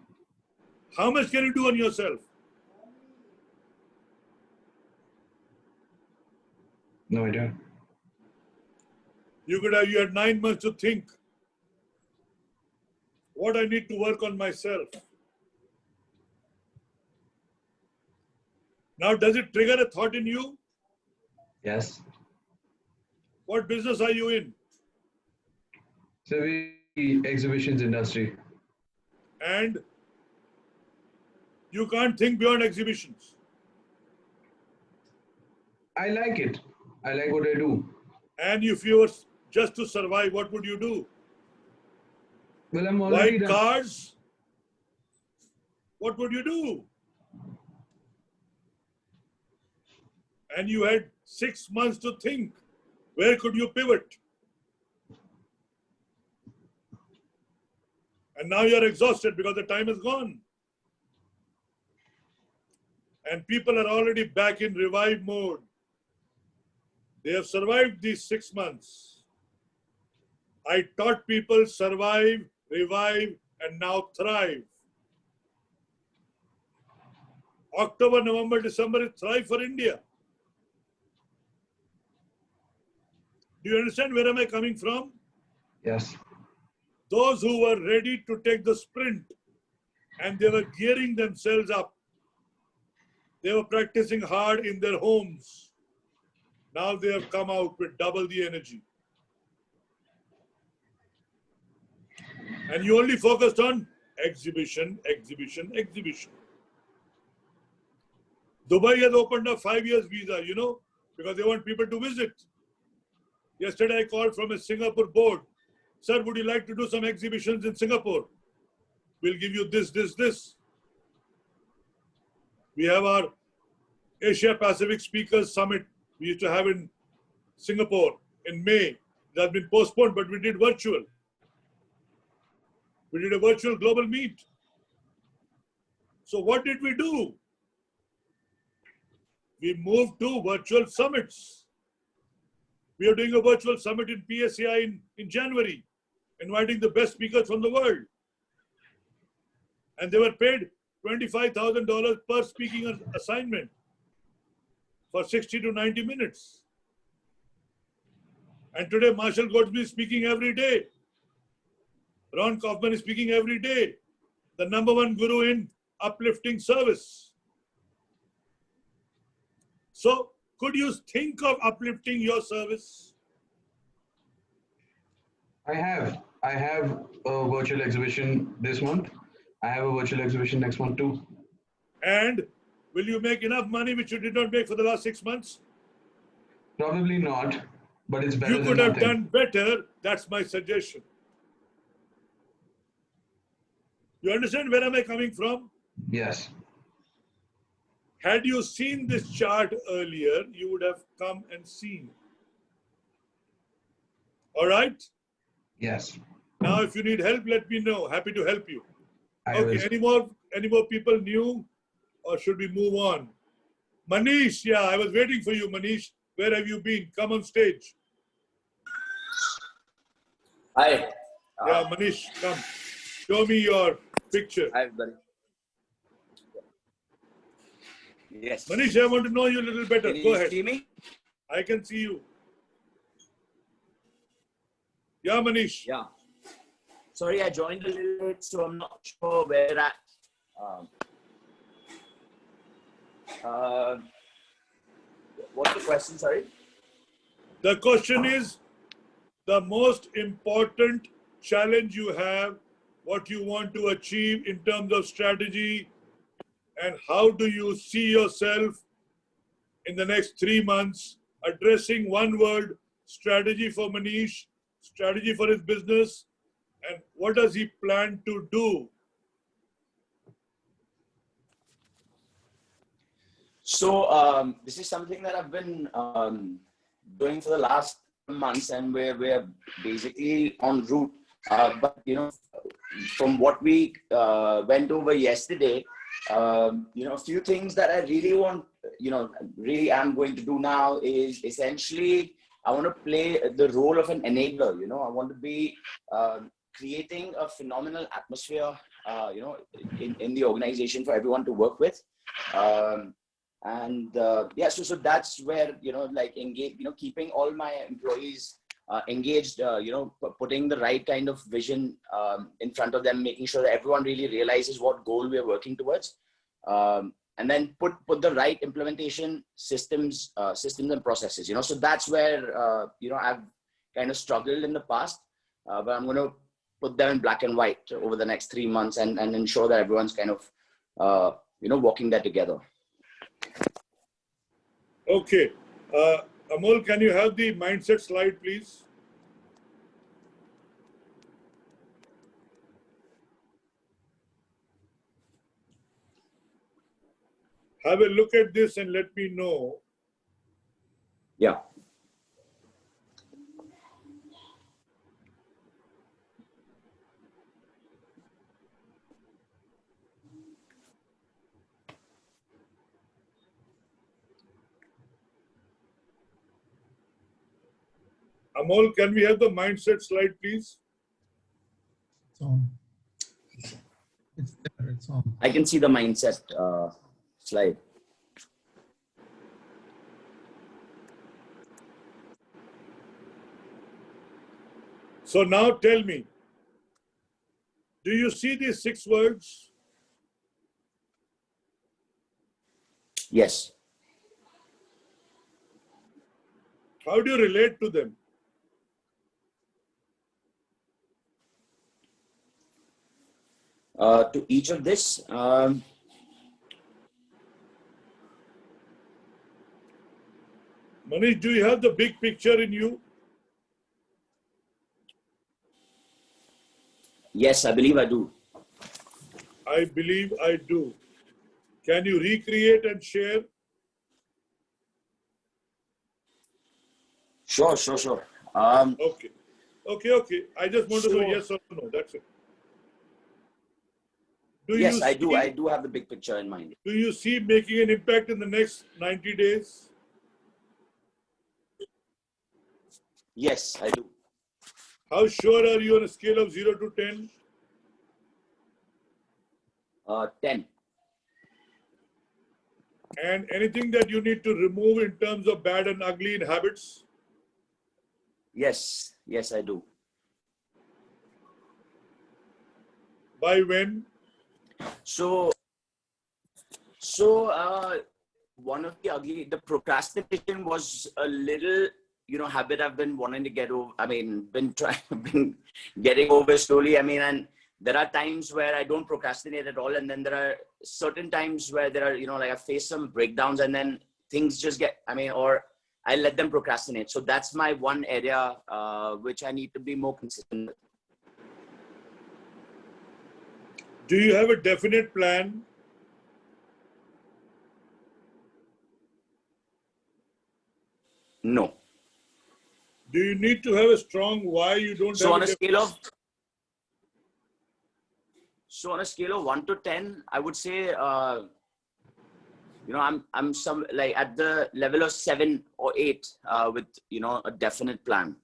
How much can you do on yourself? No idea. You had 9 months to think what I need to work on myself. Now, does it trigger a thought in you? Yes. What business are you in? So we exhibitions industry. And you can't think beyond exhibitions. I like it. I like what I do. And if you were just to survive, what would you do? Well, I'm already White done. cars? What would you do? And you had 6 months to think. Where could you pivot? And now you're exhausted because the time is gone. And people are already back in revive mode. They have survived these 6 months. I taught people survive, revive, and now thrive. October, November, December is thrive for India. Do you understand where am I coming from? Yes. Those who were ready to take the sprint and they were gearing themselves up. They were practicing hard in their homes. Now they have come out with double the energy. And you only focused on exhibition, exhibition, exhibition. Dubai has opened a 5 years visa, because they want people to visit. Yesterday I called from a Singapore board. Sir, would you like to do some exhibitions in Singapore? We'll give you this, this, this. We have our Asia Pacific Speakers Summit we used to have in Singapore in May. That has been postponed, but we did virtual. We did a virtual global meet. So what did we do? We moved to virtual summits. We are doing a virtual summit in PSCI in January, inviting the best speakers from the world. And they were paid $25,000 per speaking assignment for 60 to 90 minutes. And today, Marshall Goldsmith is speaking every day. Ron Kaufman is speaking every day. The #1 guru in uplifting service. So, could you think of uplifting your service? I have a virtual exhibition this month. I have a virtual exhibition next month too. And will you make enough money which you did not make for the last 6 months? Probably not, but it's better You than could have nothing. done better. That's my suggestion. You understand where am I coming from? Yes. Had you seen this chart earlier, you would have come and seen. All right? Yes. Now, if you need help, let me know. Happy to help you. I Okay, any more people new, or should we move on? Manish, yeah, I was waiting for you, Manish. Where have you been? Come on stage. Hi. Yeah, Manish, come. Show me your picture. Hi, buddy. Yes. Manish, I want to know you a little better. Can Go you ahead. see me? I can see you. Yeah, Manish. Yeah. Sorry, I joined a little late, so I'm not sure where at. What's the question, sorry? The question is the most important challenge you have, what you want to achieve in terms of strategy, and how do you see yourself in the next 3 months addressing one word, strategy for Manish, strategy for his business, and what does he plan to do? So this is something that I've been doing for the last months, and we're basically en route. But from what we went over yesterday, a few things that I really want, really am going to do now is essentially I want to play the role of an enabler. I want to be creating a phenomenal atmosphere in the organization for everyone to work with. So that's where, like engage, keeping all my employees engaged, putting the right kind of vision in front of them, making sure that everyone really realizes what goal we are working towards. And then put the right implementation systems and processes, so that's where, I've kind of struggled in the past, but I'm going to put them in black and white over the next 3 months and ensure that everyone's kind of, walking that together. Okay. Amol, can you have the mindset slide, please? Have a look at this and let me know. Yeah. Amol, can we have the mindset slide, please? It's on. It's there. It's on. I can see the mindset slide. So now tell me, do you see these 6 words? Yes. How do you relate to them? To each of this, Manish, do you have the big picture in you? yes, I believe I do. I believe I do. Can you recreate and share? Sure. Okay. I just want to know yes or no. That's it. Yes, I do. I do have the big picture in mind. Do you see making an impact in the next 90 days? Yes, I do. How sure are you on a scale of 0 to 10? 10. And anything that you need to remove in terms of bad and ugly in habits? Yes, I do. By when? So one of the procrastination was a little, habit I've been wanting to get over. Been getting over slowly. And there are times where I don't procrastinate at all. And then there are certain times where there are, I face some breakdowns and then things just get, or I let them procrastinate. So that's my one area, which I need to be more consistent with. Do you have a definite plan? No. Do you need to have a strong why you don't So have on a scale of 1 to 10, I would say, I'm some like at the level of 7 or 8 with, a definite plan.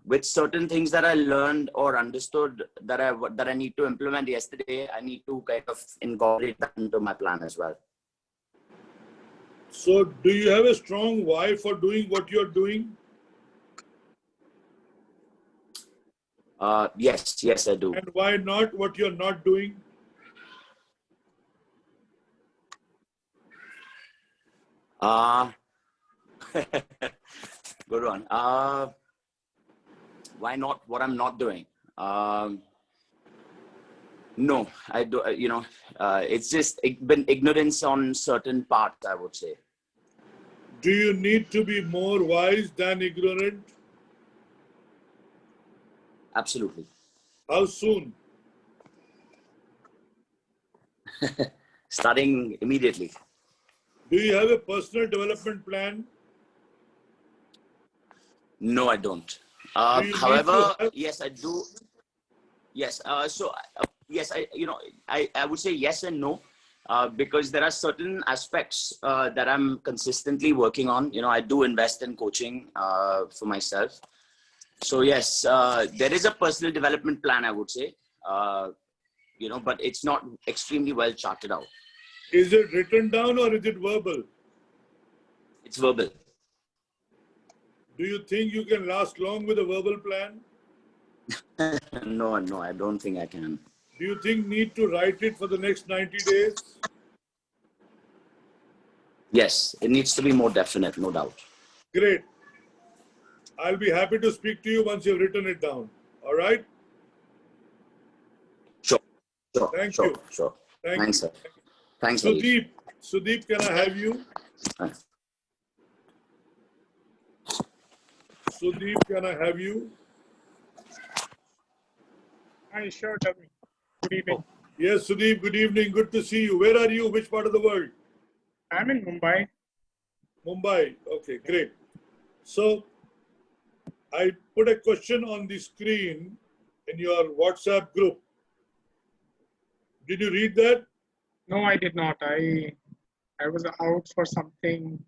With certain things that I learned or understood that I need to implement yesterday, I need to kind of incorporate that into my plan as well. So do you have a strong why for doing what you're doing? Yes, I do. And why not what you're not doing? Good one. Why not what I'm not doing? No, I do. It's just been ignorance on certain parts, I would say. Do you need to be more wise than ignorant? Absolutely. How soon? Starting immediately. Do you have a personal development plan? No, I don't. However, yes, I do. Yes. Yes, I would say yes and no, because there are certain aspects that I'm consistently working on. I do invest in coaching for myself. So yes, there is a personal development plan, I would say. but it's not extremely well charted out. Is it written down or is it verbal? It's verbal. Do you think you can last long with a verbal plan? No, I don't think I can. Do you think need to write it for the next 90 days? Yes, it needs to be more definite, no doubt. Great. I'll be happy to speak to you once you've written it down. All right? Sure. Thank you. Thanks, you. sir. Thanks, Harish. Sudeep, can I have you? Sudeep, can I have you? Hi, sure, tell me. Good evening. Yes, Sudeep, good evening. Good to see you. Where are you? Which part of the world? I'm in Mumbai. Mumbai. Okay, great. So I put a question on the screen in your WhatsApp group. Did you read that? No, I did not. I was out for something.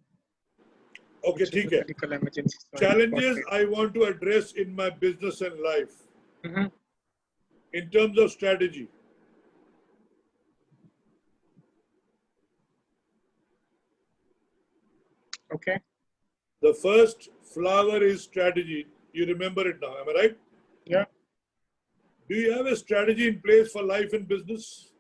Okay, which is a ठीक है. medical emergency. So Challenges I want to address in my business and life Mm-hmm. in terms of strategy. Okay. The first flower is strategy. You remember it now, am I right? Yeah. Do you have a strategy in place for life and business?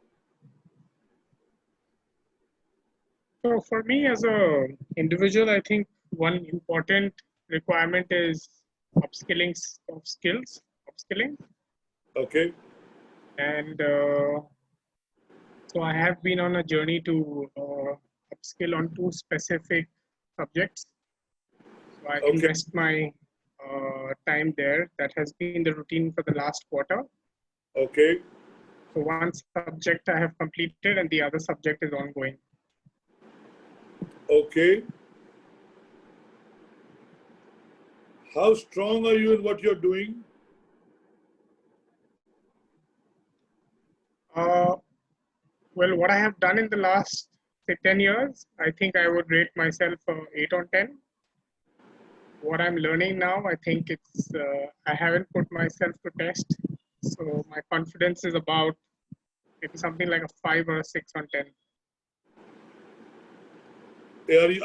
So for me as a individual, I think one important requirement is upskilling of skills, upskilling. Okay. And so I have been on a journey to upskill on 2 specific subjects. So I Okay. invest my time there. That has been the routine for the last quarter. Okay. So one subject I have completed and the other subject is ongoing. Okay. How strong are you in what you're doing? Well, what I have done in the last, say, 10 years, I think I would rate myself 8 on 10. What I'm learning now, I think it's, I haven't put myself to test. So my confidence is about maybe something like a 5 or a 6 on 10.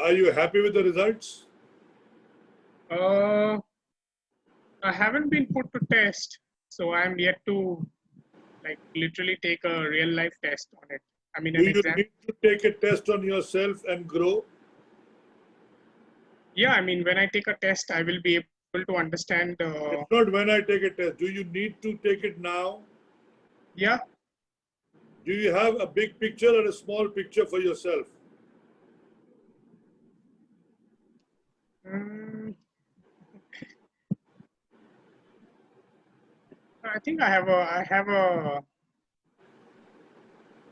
Are you happy with the results? I haven't been put to test, so I'm yet to like literally take a real life test on it. I mean, Do an you exam. need to take a test on yourself and grow? Yeah, I mean, when I take a test, I will be able to understand. It's not when I take a test. Do you need to take it now? Yeah. Do you have a big picture or a small picture for yourself? I think I have a,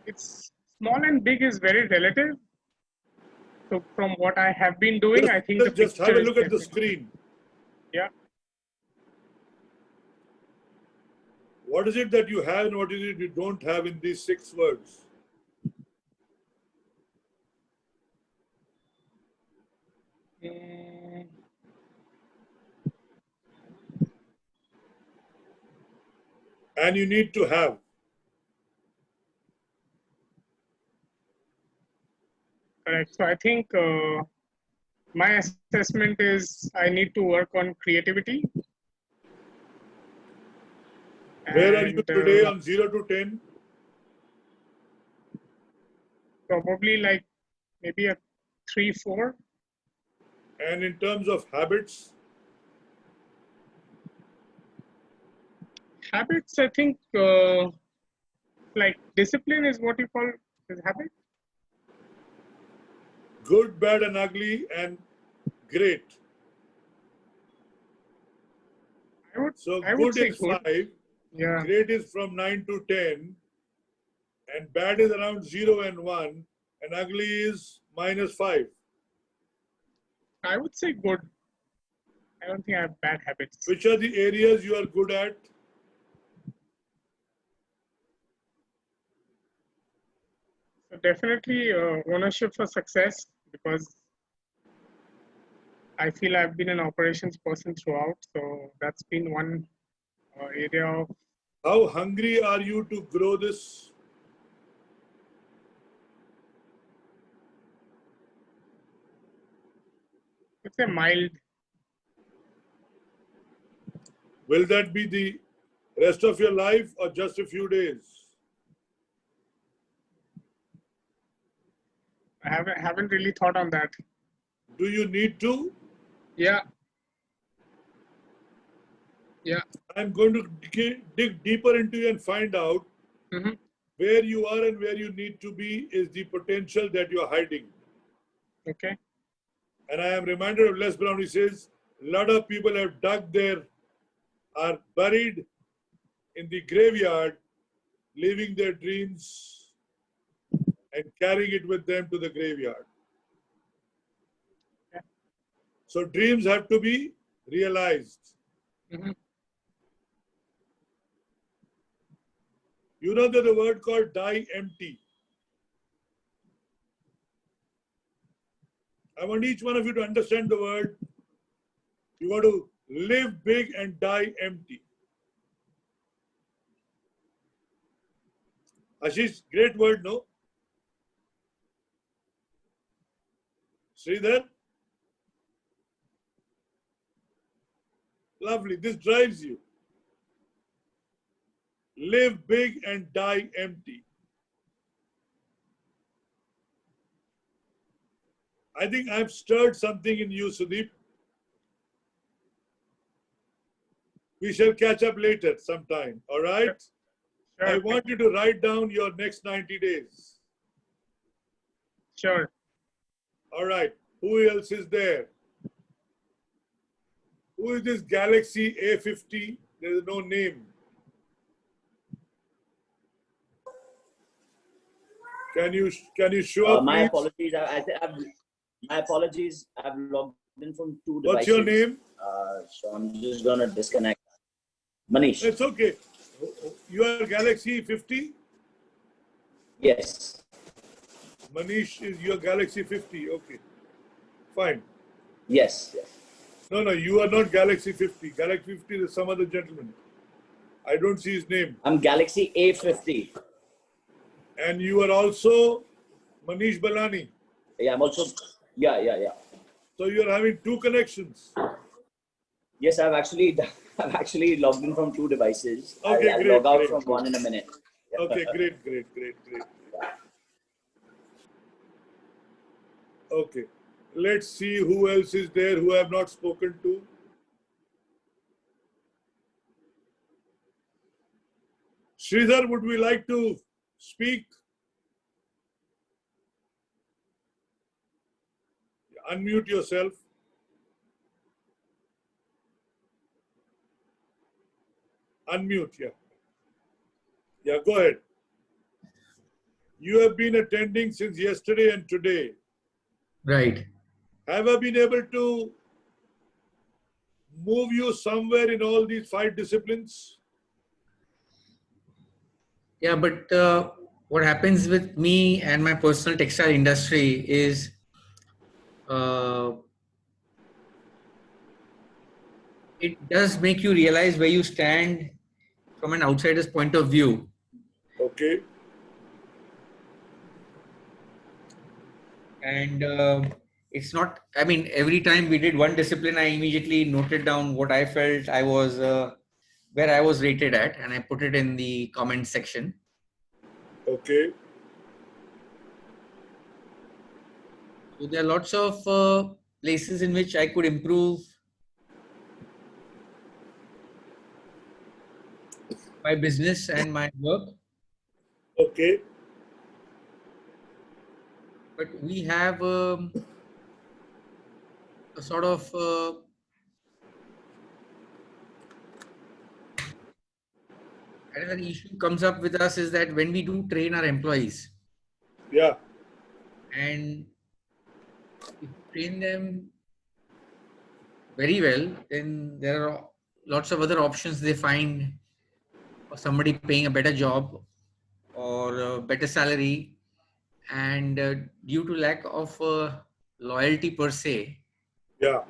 it's small and big is very relative. So from what I have been doing, I think the Just have picture a look is at the definitely- screen. Yeah. What is it that you have and what is it you don't have in these 6 words? Mm, And you need to have. correct. So I think my assessment is I need to work on creativity. Where are you And, today on 0 to 10? probably like maybe a 3, 4. And in terms of habits? Habits, I think like discipline is what you call is habit. Good, bad, and ugly, and great. I would Good say is good. 5, Yeah. great is from 9 to 10, and bad is around 0 and 1, and ugly is -5. I would say good. I don't think I have bad habits. Which are the areas you are good at? So definitely ownership for success, because I feel I've been an operations person throughout. So that's been one area of. How hungry are you to grow this? would say mild. Will that be the rest of your life or just a few days? I haven't really thought on that. Do you need to? Yeah. Yeah. I'm going to dig deeper into you and find out Mm-hmm. where you are and where you need to be is the potential that you are hiding. Okay. And I am reminded of Les Brown. He says, a lot of people are buried in the graveyard, leaving their dreams and carrying it with them to the graveyard. Yeah. So dreams have to be realized. Mm-hmm. You know there's a word called die empty. I want each one of you to understand the word. You got to live big and die empty. Ashish, great word, no? Sridhar? Lovely. This drives you. Live big and die empty. I think I've stirred something in you, Sudeep. We shall catch up later sometime, all right? Sure. I want you to write down your next 90 days. Sure. All right. Who else is there? Who is this Galaxy A50? There is no name. Can you show up, My please? apologies. My apologies. I've logged in from two devices. What's your name? So I'm just gonna disconnect. Manish. It's okay. You are Galaxy 50? Yes. Manish is your Galaxy 50. Okay. Fine. Yes. Yes. No, you are not Galaxy 50. Galaxy 50 is some other gentleman. I don't see his name. I'm Galaxy A50. And you are also Manish Balani. Yeah, I'm also. Yeah. So you are having two connections. Yes, I've actually logged in from two devices. Okay, I'll great, log out great, from great. one in a minute. Yeah. Okay, great. Okay. Let's see who else is there who I have not spoken to. Sridhar, would we like to speak? Unmute yourself. Unmute, yeah. Yeah, go ahead. You have been attending since yesterday and today. Right. Have I been able to move you somewhere in all these 5 disciplines? Yeah, but what happens with me and my personal textile industry is it does make you realize where you stand from an outsider's point of view. Okay. And it's not, I mean, every time we did one discipline, I immediately noted down what I felt I was, where I was rated at, and I put it in the comment section. Okay. So there are lots of places in which I could improve my business and my work. Okay. But we have a sort of another issue comes up with us is that when we do train our employees, Yeah. and if you train them very well, then there are lots of other options they find for somebody paying a better job or a better salary, and due to lack of loyalty per se, Yeah.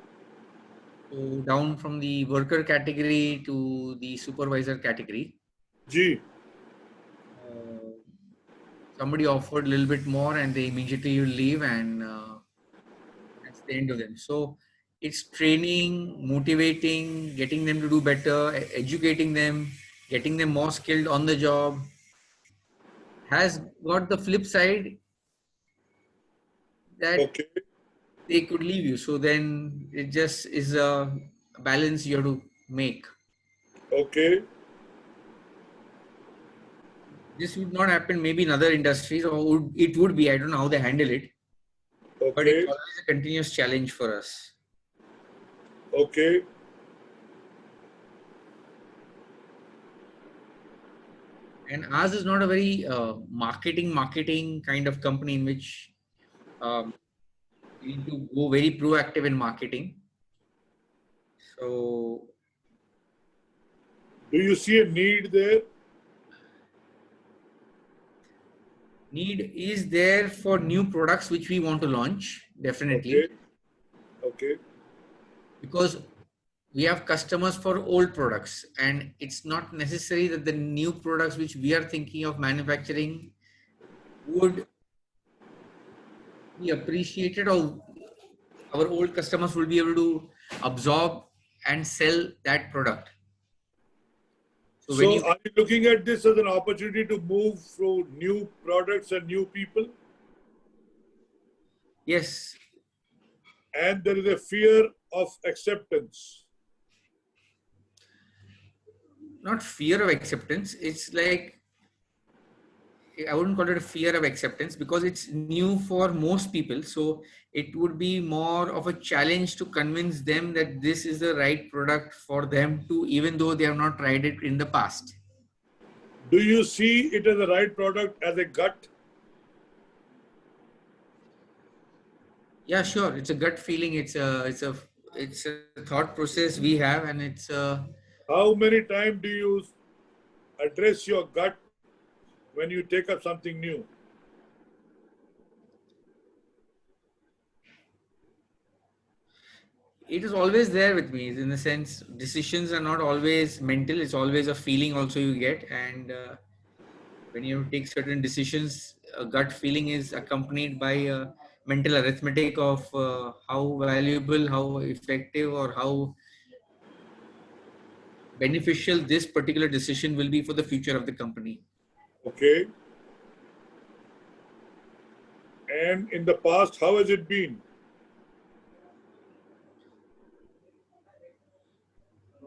so down from the worker category to the supervisor category, G. somebody offered a little bit more and they immediately leave, and that's the end of them. So it's training, motivating, getting them to do better, educating them, getting them more skilled on the job, has got the flip side that Okay. they could leave you. So then it just is a balance you have to make. Okay. This would not happen maybe in other industries, or it would be. I don't know how they handle it, but it's Okay. always a continuous challenge for us. Okay. And ours is not a very marketing kind of company in which um, you need to go very proactive in marketing. So Do you see a need there? need is there for new products which we want to launch, definitely, Okay. Okay. because we have customers for old products, and it's not necessary that the new products which we are thinking of manufacturing would be appreciated, or our old customers will be able to absorb and sell that product. So when you, So are you looking at this as an opportunity to move through new products and new people? yes, And there is a fear of acceptance. not fear of acceptance, it's like, I wouldn't call it a fear of acceptance because it's new for most people. So it would be more of a challenge to convince them that this is the right product for them to, even though they have not tried it in the past. Do you see it as the right product as a gut? Yeah, sure. It's a gut feeling. It's a thought process we have, and How many times do you address your gut when you take up something new? it is always there with me. In the sense, decisions are not always mental. It's always a feeling also you get, and when you take certain decisions, a gut feeling is accompanied by a mental arithmetic of how valuable, how effective, or how beneficial this particular decision will be for the future of the company. Okay. And in the past, how has it been?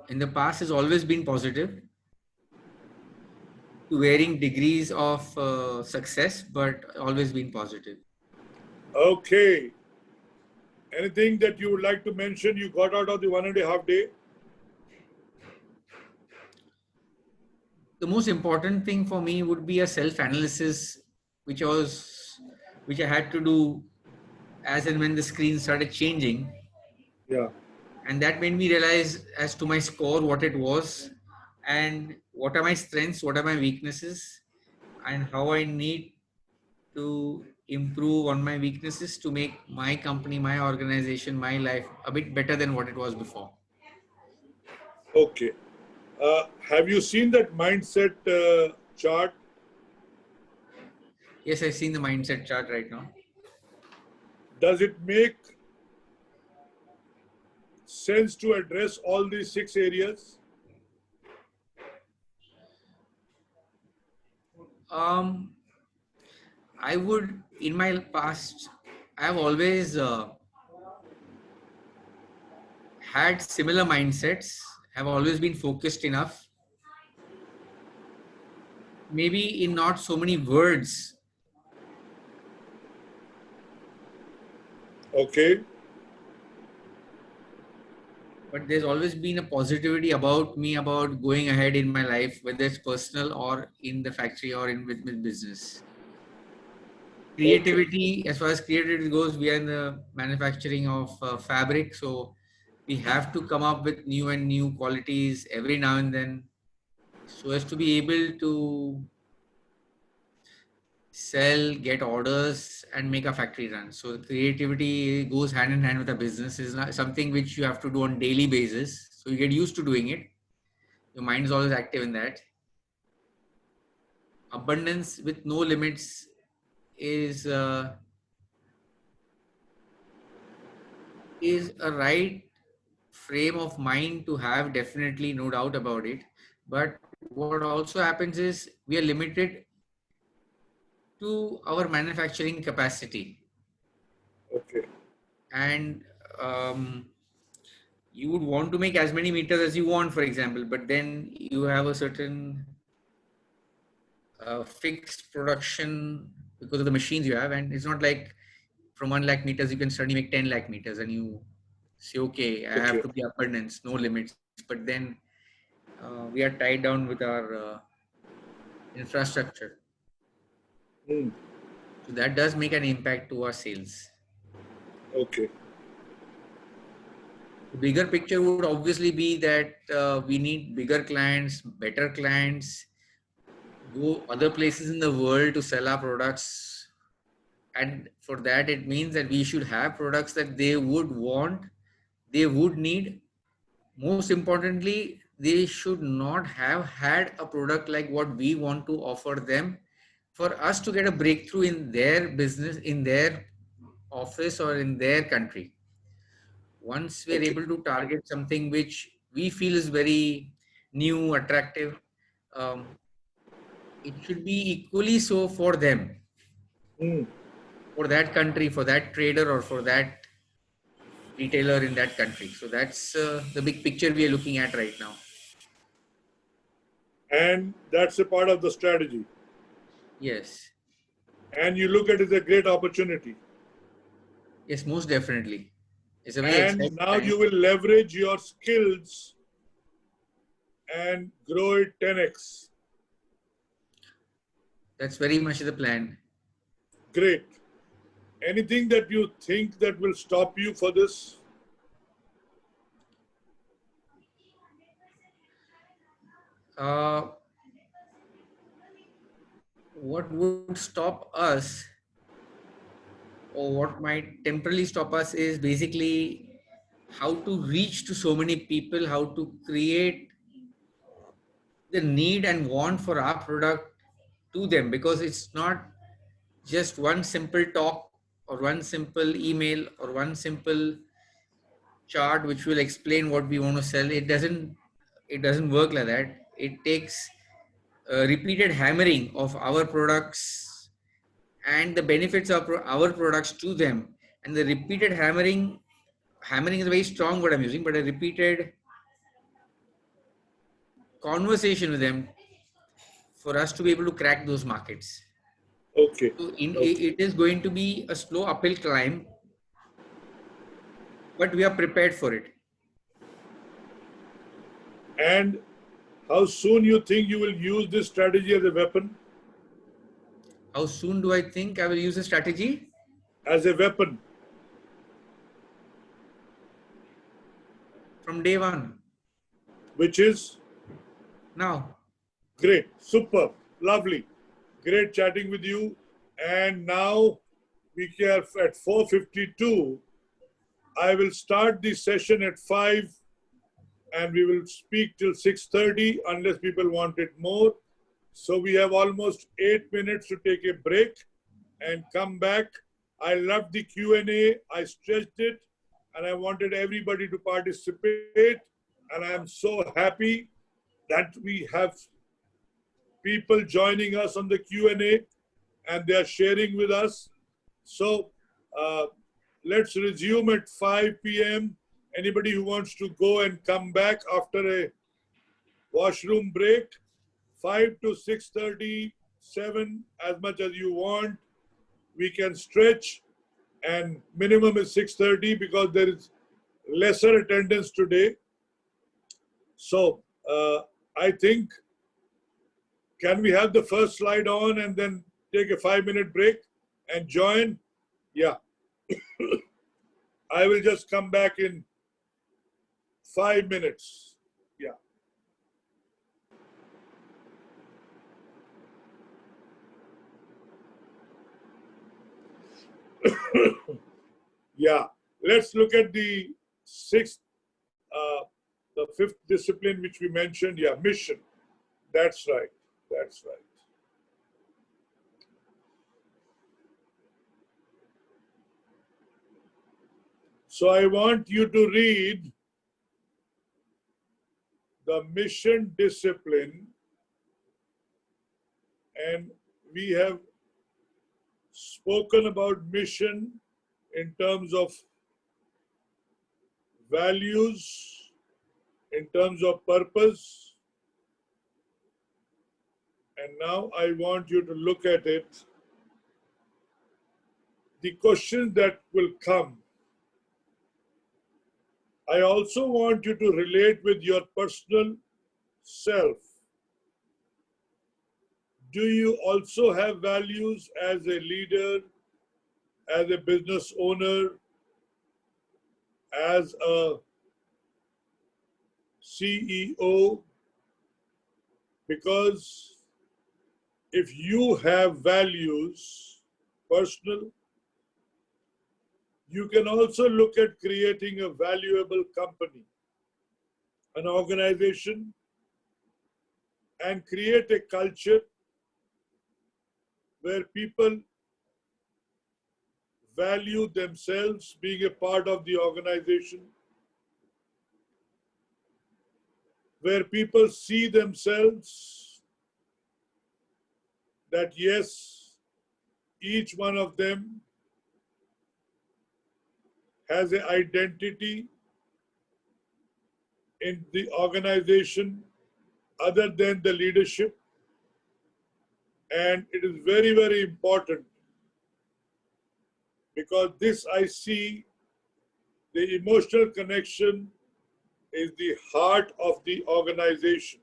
In the past, has always been positive to varying degrees of success, but always been positive. Okay. Anything that you would like to mention you got out of the 1.5 day? The most important thing for me would be a self-analysis, which was which I had to do as and when the screen started changing, Yeah. and that made me realize as to my score what it was, and what are my strengths, what are my weaknesses, and how I need to improve on my weaknesses to make my company, my organization, my life a bit better than what it was before. Okay. Have you seen that mindset chart? Yes, I've seen the mindset chart right now. Does it make sense to address all these 6 areas? um I would, in my past, I have always had similar mindsets, have always been focused enough, maybe in not so many words, Okay. but there's always been a positivity about me, about going ahead in my life, whether it's personal or in the factory or in with business. Okay. Creativity, as far as creativity goes, we are in the manufacturing of fabric, so we have to come up with new and new qualities every now and then, so as to be able to sell, get orders, and make a factory run. So creativity goes hand in hand with a business. Is not something which you have to do on daily basis. So you get used to doing it. Your mind is always active in that. Abundance with no limits is is a right frame of mind to have, definitely, no doubt about it. But what also happens is we are limited to our manufacturing capacity. Okay. And um, you would want to make as many meters as you want, for example, but then you have a certain fixed production because of the machines you have. And it's not like from 1 lakh meters, you can suddenly make 10 lakh meters and you say, okay, I have Okay. to be abundance, no limits. But then we are tied down with our infrastructure. Hmm. So that does make an impact to our sales. Okay. The bigger picture would obviously be that we need bigger clients, better clients, go other places in the world to sell our products. And for that, it means that we should have products that they would want, they would need. Most importantly, they should not have had a product like what we want to offer them for us to get a breakthrough in their business, in their office, or in their country. Once we're Okay. able to target something which we feel is very new, attractive, um, it should be equally so for them, Hmm. for that country, for that trader, or for that retailer in that country. So that's the big picture we are looking at right now. And that's a part of the strategy. Yes. And you look at it as a great opportunity. Yes, most definitely. It's a very And exciting now time. you will leverage your skills and grow it 10x. That's very much the plan. Great. Anything that you think that will stop you for this? Uh, what would stop us, or what might temporarily stop us, is basically how to reach to so many people, how to create the need and want for our product to them, because it's not just one simple talk or one simple email or one simple chart which will explain what we want to sell. It doesn't work like that. It takes repeated hammering of our products and the benefits of our products to them, and the repeated hammering is a very strong word I'm using, but a repeated conversation with them for us to be able to crack those markets. Okay. So Okay. it is going to be a slow uphill climb, but we are prepared for it. And how soon you think you will use this strategy as a weapon? How soon do I think I will use a strategy? As a weapon. From day one. Which is Now. great. Super. Lovely. Great chatting with you. And now we are at 4:52. I will start the session at 5 and we will speak till 6:30 unless people want it more. So we have almost 8 minutes to take a break and come back. I loved the Q&A. I stretched it and I wanted everybody to participate. And I'm so happy that we have people joining us on the Q&A and they are sharing with us. So let's resume at 5 p.m. Anybody who wants to go and come back after a washroom break, 5 to 6:37, as much as you want. We can stretch, and minimum is 6:30 because there is lesser attendance today. So I think, can we have the first slide on and then take a 5-minute break and join? Yeah. I will just come back in 5 minutes. Yeah. Yeah. Let's look at the fifth discipline which we mentioned. Yeah, mission. That's right. That's right. So I want you to read the mission discipline, and we have spoken about mission in terms of values, in terms of purpose, and now I want you to look at it. The questions that will come. I also want you to relate with your personal self. Do you also have values as a leader, as a business owner, as a CEO? Because if you have values, personal, you can also look at creating a valuable company, an organization, and create a culture where people value themselves being a part of the organization, where people see themselves that yes, each one of them has an identity in the organization other than the leadership. And it is very, very important, because this I see the emotional connection is the heart of the organization.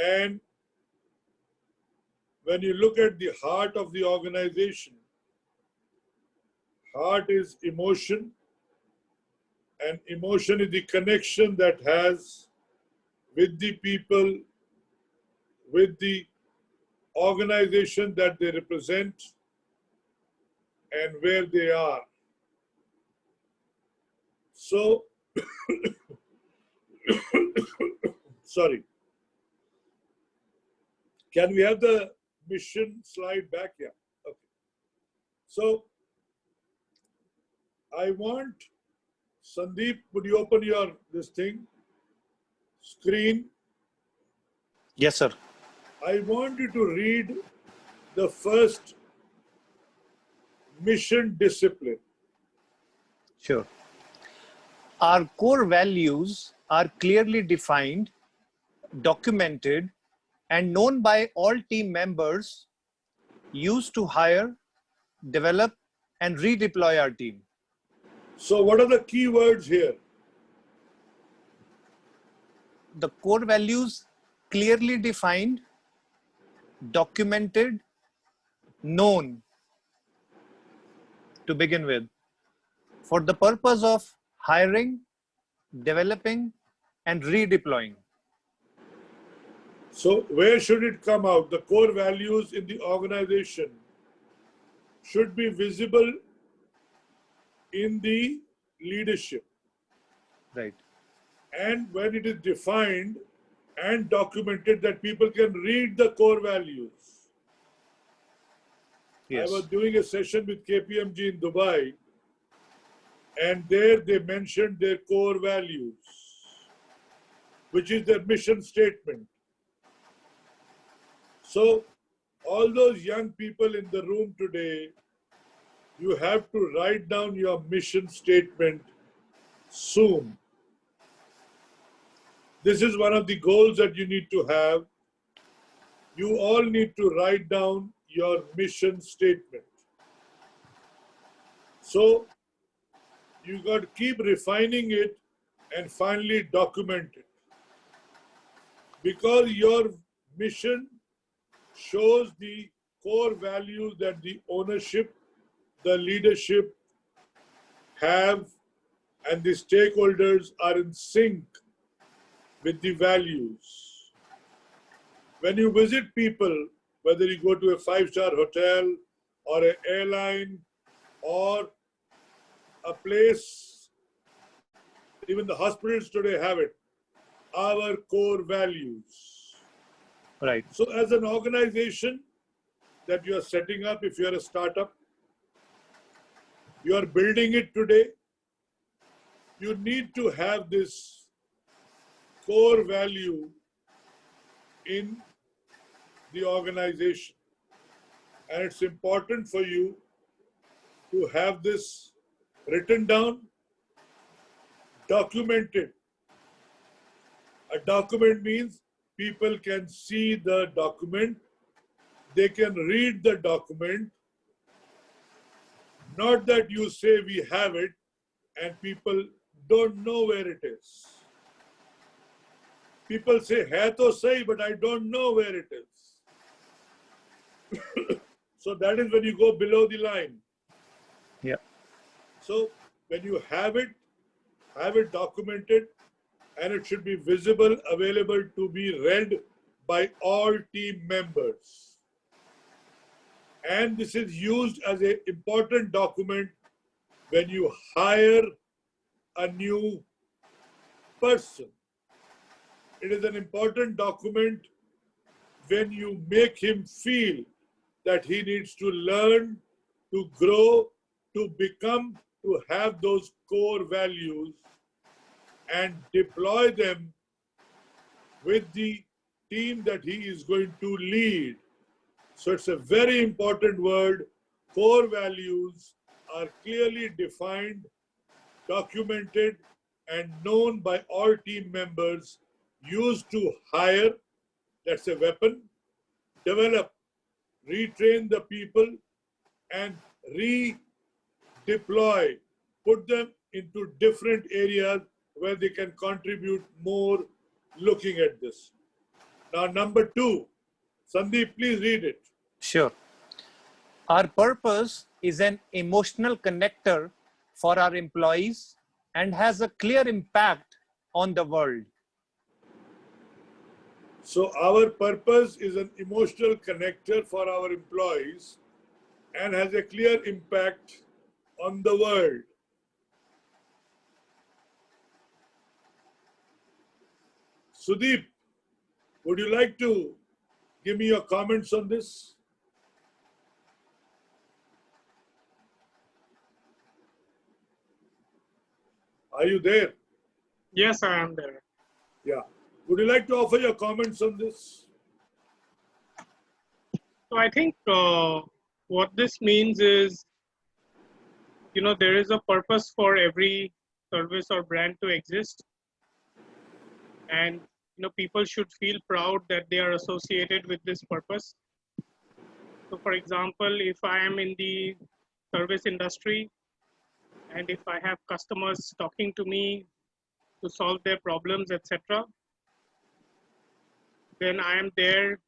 And when you look at the heart of the organization, heart is emotion, and emotion is the connection that has with the people, with the organization that they represent, and where they are. So, sorry. Can we have the mission slide back? Yeah. Okay. So, I want Sandeep, would you open your screen? Yes, sir. I want you to read the first mission discipline. Sure. Our core values are clearly defined, documented, and known by all team members, used to hire, develop, and redeploy our team. So what are the key words here? The core values clearly defined, documented, known to begin with, for the purpose of hiring, developing, and redeploying. So where should it come out? The core values in the organization should be visible in the leadership. Right. And when it is defined and documented, that people can read the core values. Yes. I was doing a session with KPMG in Dubai, and there they mentioned their core values, which is their mission statement. So all those young people in the room today, you have to write down your mission statement soon. This is one of the goals that you need to have. You all need to write down your mission statement. So you got to keep refining it and finally document it. Because your mission shows the core values that the ownership, the leadership have, and the stakeholders are in sync with the values. When you visit people, whether you go to a 5-star hotel or an airline or a place, even the hospitals today have it, our core values. Right. So as an organization that you are setting up, if you are a startup, You are building it today. You need to have this core value in the organization. And it's important for you to have this written down, documented. A document means people can see the document, they can read the document. Not that you say we have it and people don't know where it is. People say, hai to sahi, but I don't know where it is. So that is when you go below the line. Yeah. So when you have it documented, and it should be visible, available to be read by all team members. And this is used as an important document when you hire a new person. It is an important document when you make him feel that he needs to learn, to grow, to become, to have those core values and deploy them with the team that he is going to lead. So it's a very important word. Core values are clearly defined, documented, and known by all team members, used to hire, that's a weapon, develop, retrain the people, and redeploy, put them into different areas where they can contribute more looking at this. Now, number 2, Sandeep, please read it. Sure. Our purpose is an emotional connector for our employees and has a clear impact on the world. So our purpose is an emotional connector for our employees and has a clear impact on the world. Sudeep, would you like to give me your comments on this? Are you there? Yes, I am there. Yeah. Would you like to offer your comments on this? So I think what this means is, there is a purpose for every service or brand to exist. And, people should feel proud that they are associated with this purpose. So for example, if I am in the service industry and if I have customers talking to me to solve their problems, etc., then I am there,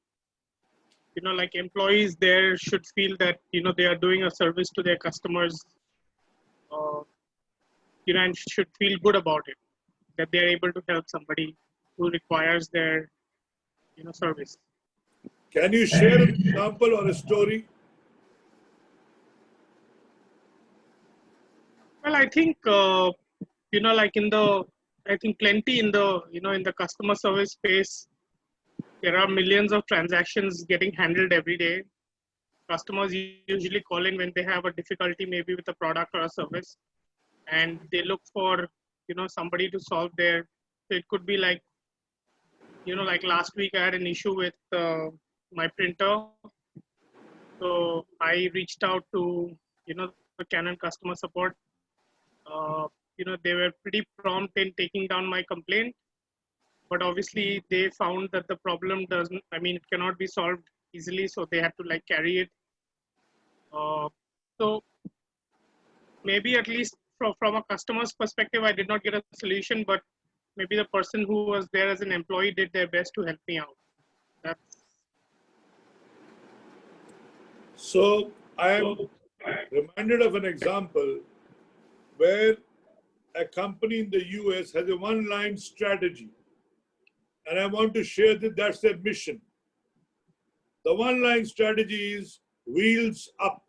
like employees there should feel that, they are doing a service to their customers, and should feel good about it, that they are able to help somebody who requires their, service. Can you share an example or a story? Well, I think, like I think plenty in the, in the customer service space, there are millions of transactions getting handled every day. Customers usually call in when they have a difficulty, maybe with a product or a service, and they look for, somebody to solve their, so it could be like, like last week I had an issue with my printer. So I reached out to, the Canon customer support. They were pretty prompt in taking down my complaint, but obviously they found that the problem it cannot be solved easily. So they had to like carry it. So maybe at least from a customer's perspective, I did not get a solution, but maybe the person who was there as an employee did their best to help me out. So I am reminded of an example where a company in the US has a one-line strategy. And I want to share that that's their mission. The one-line strategy is wheels up.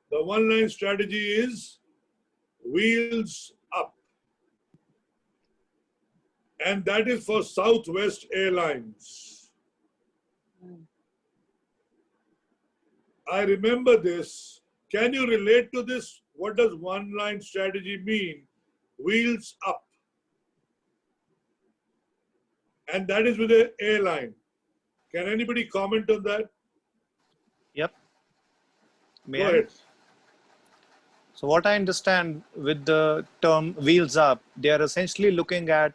The one-line strategy is wheels up. And that is for Southwest Airlines. I remember this. Can you relate to this? What does one-line strategy mean? Wheels up. And that is with an airline. Can anybody comment on that? Yep. May Go I? ahead. So what I understand with the term wheels up, they are essentially looking at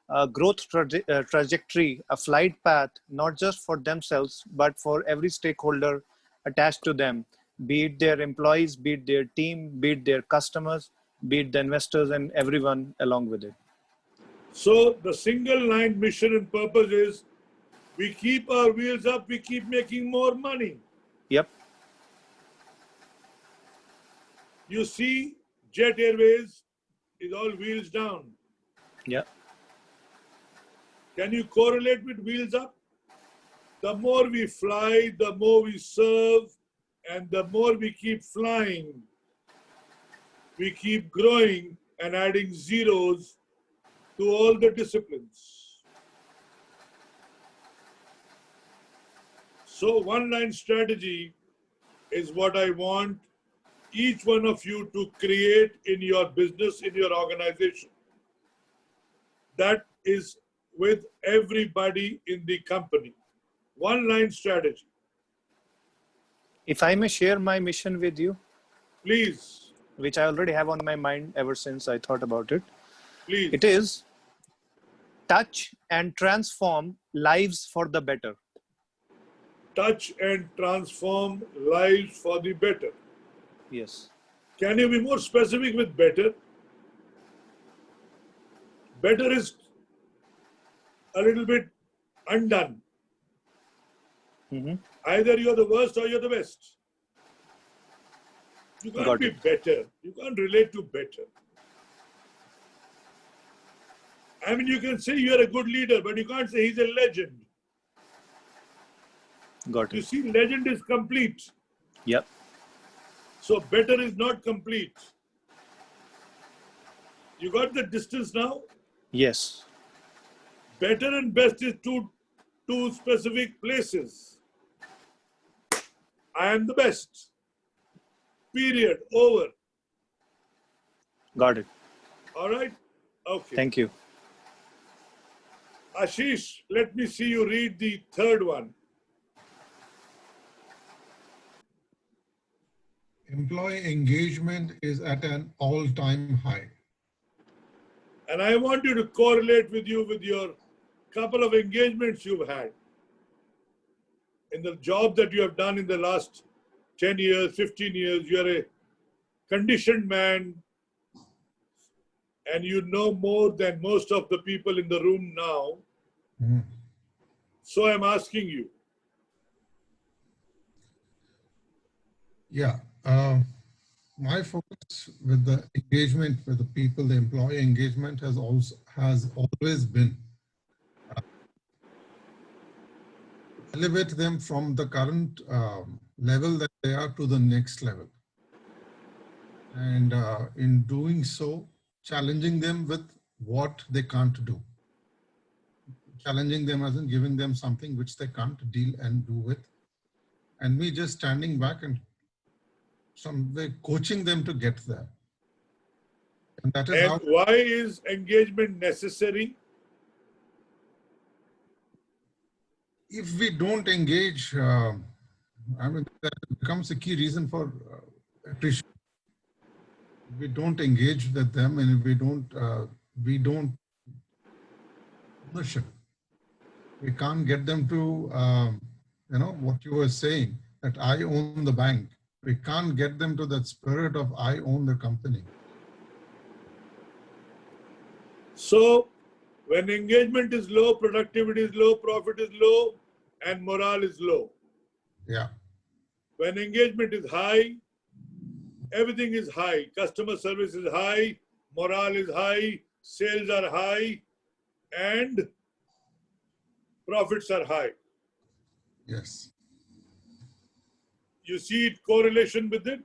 a growth trajectory, a flight path, not just for themselves, but for every stakeholder attached to them, be it their employees, be it their team, be it their customers, be it the investors and everyone along with it. So the single line mission and purpose is we keep our wheels up, we keep making more money. Yep. You see, Jet Airways is all wheels down. Yeah. Can you correlate with wheels up? The more we fly, the more we serve, and the more we keep flying, we keep growing and adding zeros to all the disciplines. So one-line strategy is what I want each one of you to create in your business, in your organization. That is with everybody in the company. One-line strategy. If I may share my mission with you, Please. which I already have on my mind ever since I thought about it. Please. It is touch and transform lives for the better. Touch and transform lives for the better. Yes. Can you be more specific with better? Better is a little bit undone. Mm-hmm. Either you're the worst or you're the best. You can't Got be it. better. You can't relate to better. I mean, you can say you're a good leader, but you can't say he's a legend. Got You it. see, legend is complete. Yep. So better is not complete. You got the distance now? Yes. Better and best is two specific places. I am the best. Period. Over. Got it. All right? Okay. Thank you. Ashish, let me see you read the third one. Employee engagement is at an all-time high. And I want you to correlate with your couple of engagements you've had in the job that you have done in the last 10 years, 15 years. You're a conditioned man and you know more than most of the people in the room now. Mm. So I'm asking you. Yeah. My focus with the engagement with the people, the employee engagement has always been elevate them from the current level that they are to the next level. And in doing so, challenging them with what they can't do. Challenging them as in giving them something which they can't deal and do with. And me just standing back and some way coaching them to get there. And that is how. Why is engagement necessary? If we don't engage, I mean, that becomes a key reason for appreciation. If we don't engage with them and if we don't ownership, we can't get them to, what you were saying, that I own the bank. We can't get them to that spirit of I own the company. So when engagement is low, productivity is low, profit is low, and morale is low. Yeah. When engagement is high, everything is high. Customer service is high, morale is high, sales are high, and profits are high. Yes. You see it correlation with it?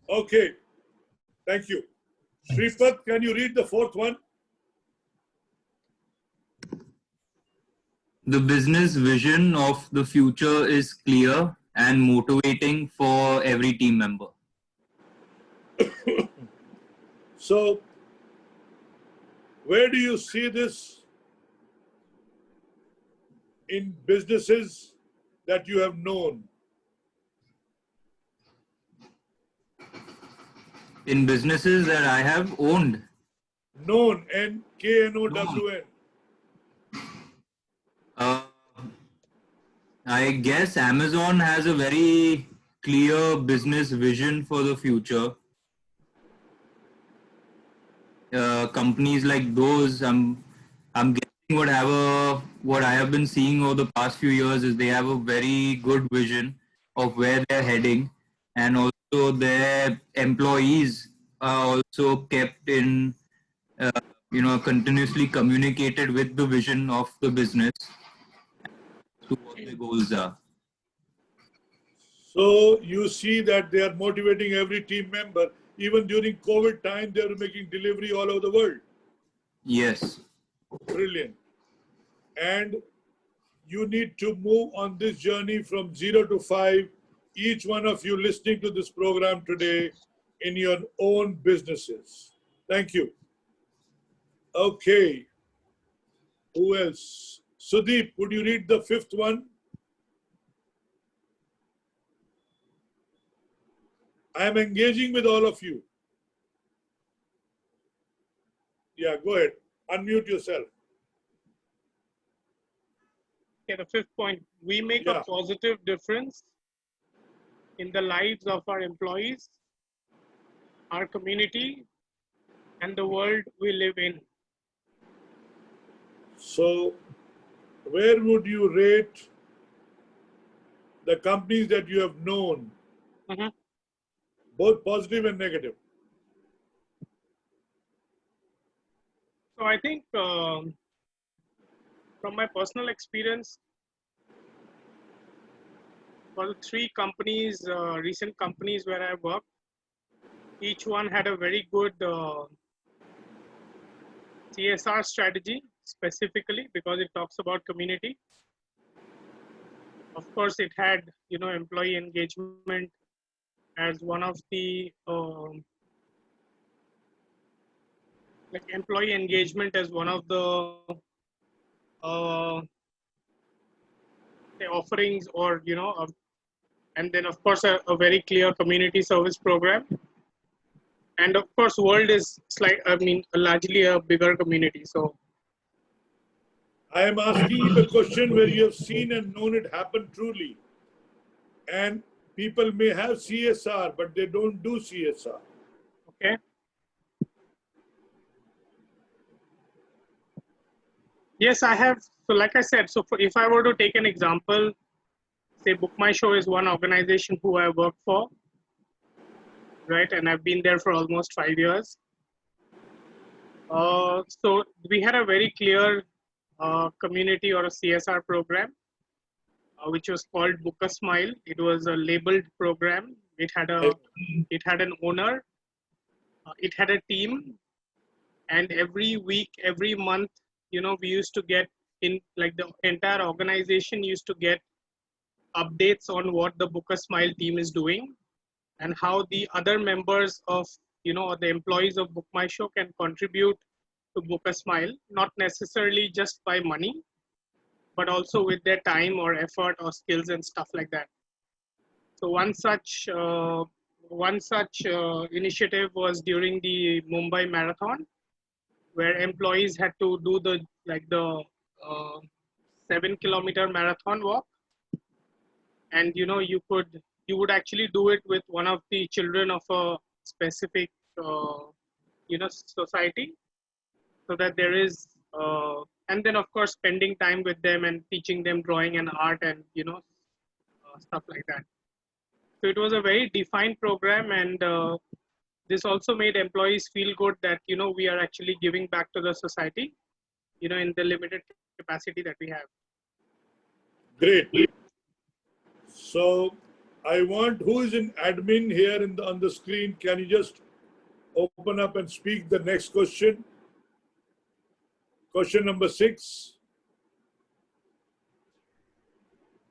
Okay. Thank you. Sripat, can you read the fourth one? The business vision of the future is clear. and motivating for every team member. So, where do you see this in businesses that you have known? In businesses that I have owned. Known, Known. Uh, I guess Amazon has a very clear business vision for the future. Companies like those, I'm guessing what I have been seeing over the past few years is they have a very good vision of where they're heading, and also their employees are also kept in, continuously communicated with the vision of the business to what their goals are. So you see that they are motivating every team member. Even during COVID time, they are making delivery all over the world. Yes. Brilliant. And you need to move on this journey from 0 to 5, each one of you listening to this program today in your own businesses. Thank you. Okay. Who else? Sudeep, would you read the 5th one? I am engaging with all of you. Yeah, go ahead. Unmute yourself. Okay, the 5th point, we make a positive difference in the lives of our employees, our community, and the world we live in. So, where would you rate the companies that you have known, both positive and negative? So I think from my personal experience, for the 3 companies, recent companies where I worked, each one had a very good CSR strategy, specifically because it talks about community. Of course, it had, employee engagement as one of the employee engagement as one of the offerings, or and then of course a very clear community service program. And of course, world is largely a bigger community. So I am asking you a question where you have seen and known it happen truly. And people may have CSR, but they don't do CSR. Okay. Yes, I have. So like I said, so if I were to take an example, say Book My Show is one organization who I work for, right? And I've been there for almost 5 years. So we had a very clear community or a CSR program, which was called Book a Smile. It was a labeled program. It had an owner. It had a team, and every week, every month, we used to get in, like the entire organization used to get updates on what the Book a Smile team is doing and how the other members of, the employees of Book My Show can contribute to Book a Smile, not necessarily just by money, but also with their time or effort or skills and stuff like that. So one such initiative was during the Mumbai Marathon, where employees had to do the 7-kilometer marathon walk, and you would actually do it with one of the children of a specific society, so that there is and then of course spending time with them and teaching them drawing and art and stuff like that. So it was a very defined program, and this also made employees feel good that we are actually giving back to the society, in the limited capacity that we have. Great. So I want, who is in admin here on the screen? Can you just open up and speak the next question? Question number 6.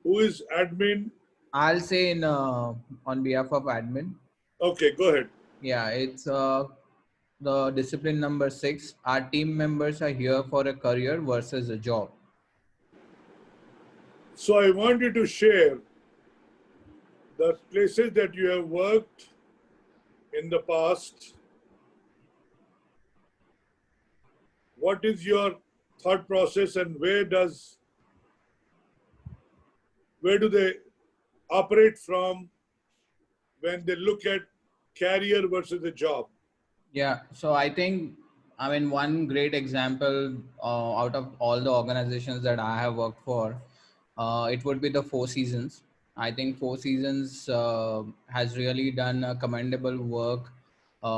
Who is admin I'll say in on behalf of admin. Okay, go ahead. Yeah, it's the discipline number 6. Our team members are here for a career versus a job. So I want you to share the places that you have worked in the past. What is your thought process and where do they operate from when they look at career versus a job? Yeah, so I think, I mean, one great example out of all the organizations that I have worked for, it would be the Four Seasons. I think Four Seasons has really done a commendable work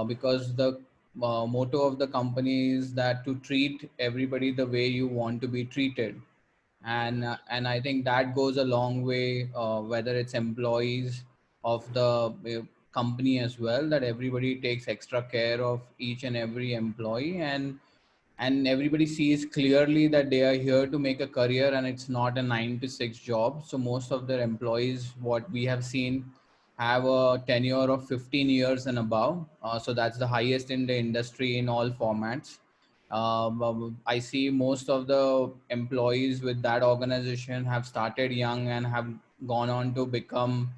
because the motto of the company is that to treat everybody the way you want to be treated. And I think that goes a long way, whether it's employees of the company as well, that everybody takes extra care of each and every employee, and everybody sees clearly that they are here to make a career and it's not a 9 to 6 job. So most of their employees, what we have seen, have a tenure of 15 years and above. So that's the highest in the industry in all formats. I see most of the employees with that organization have started young and have gone on to become,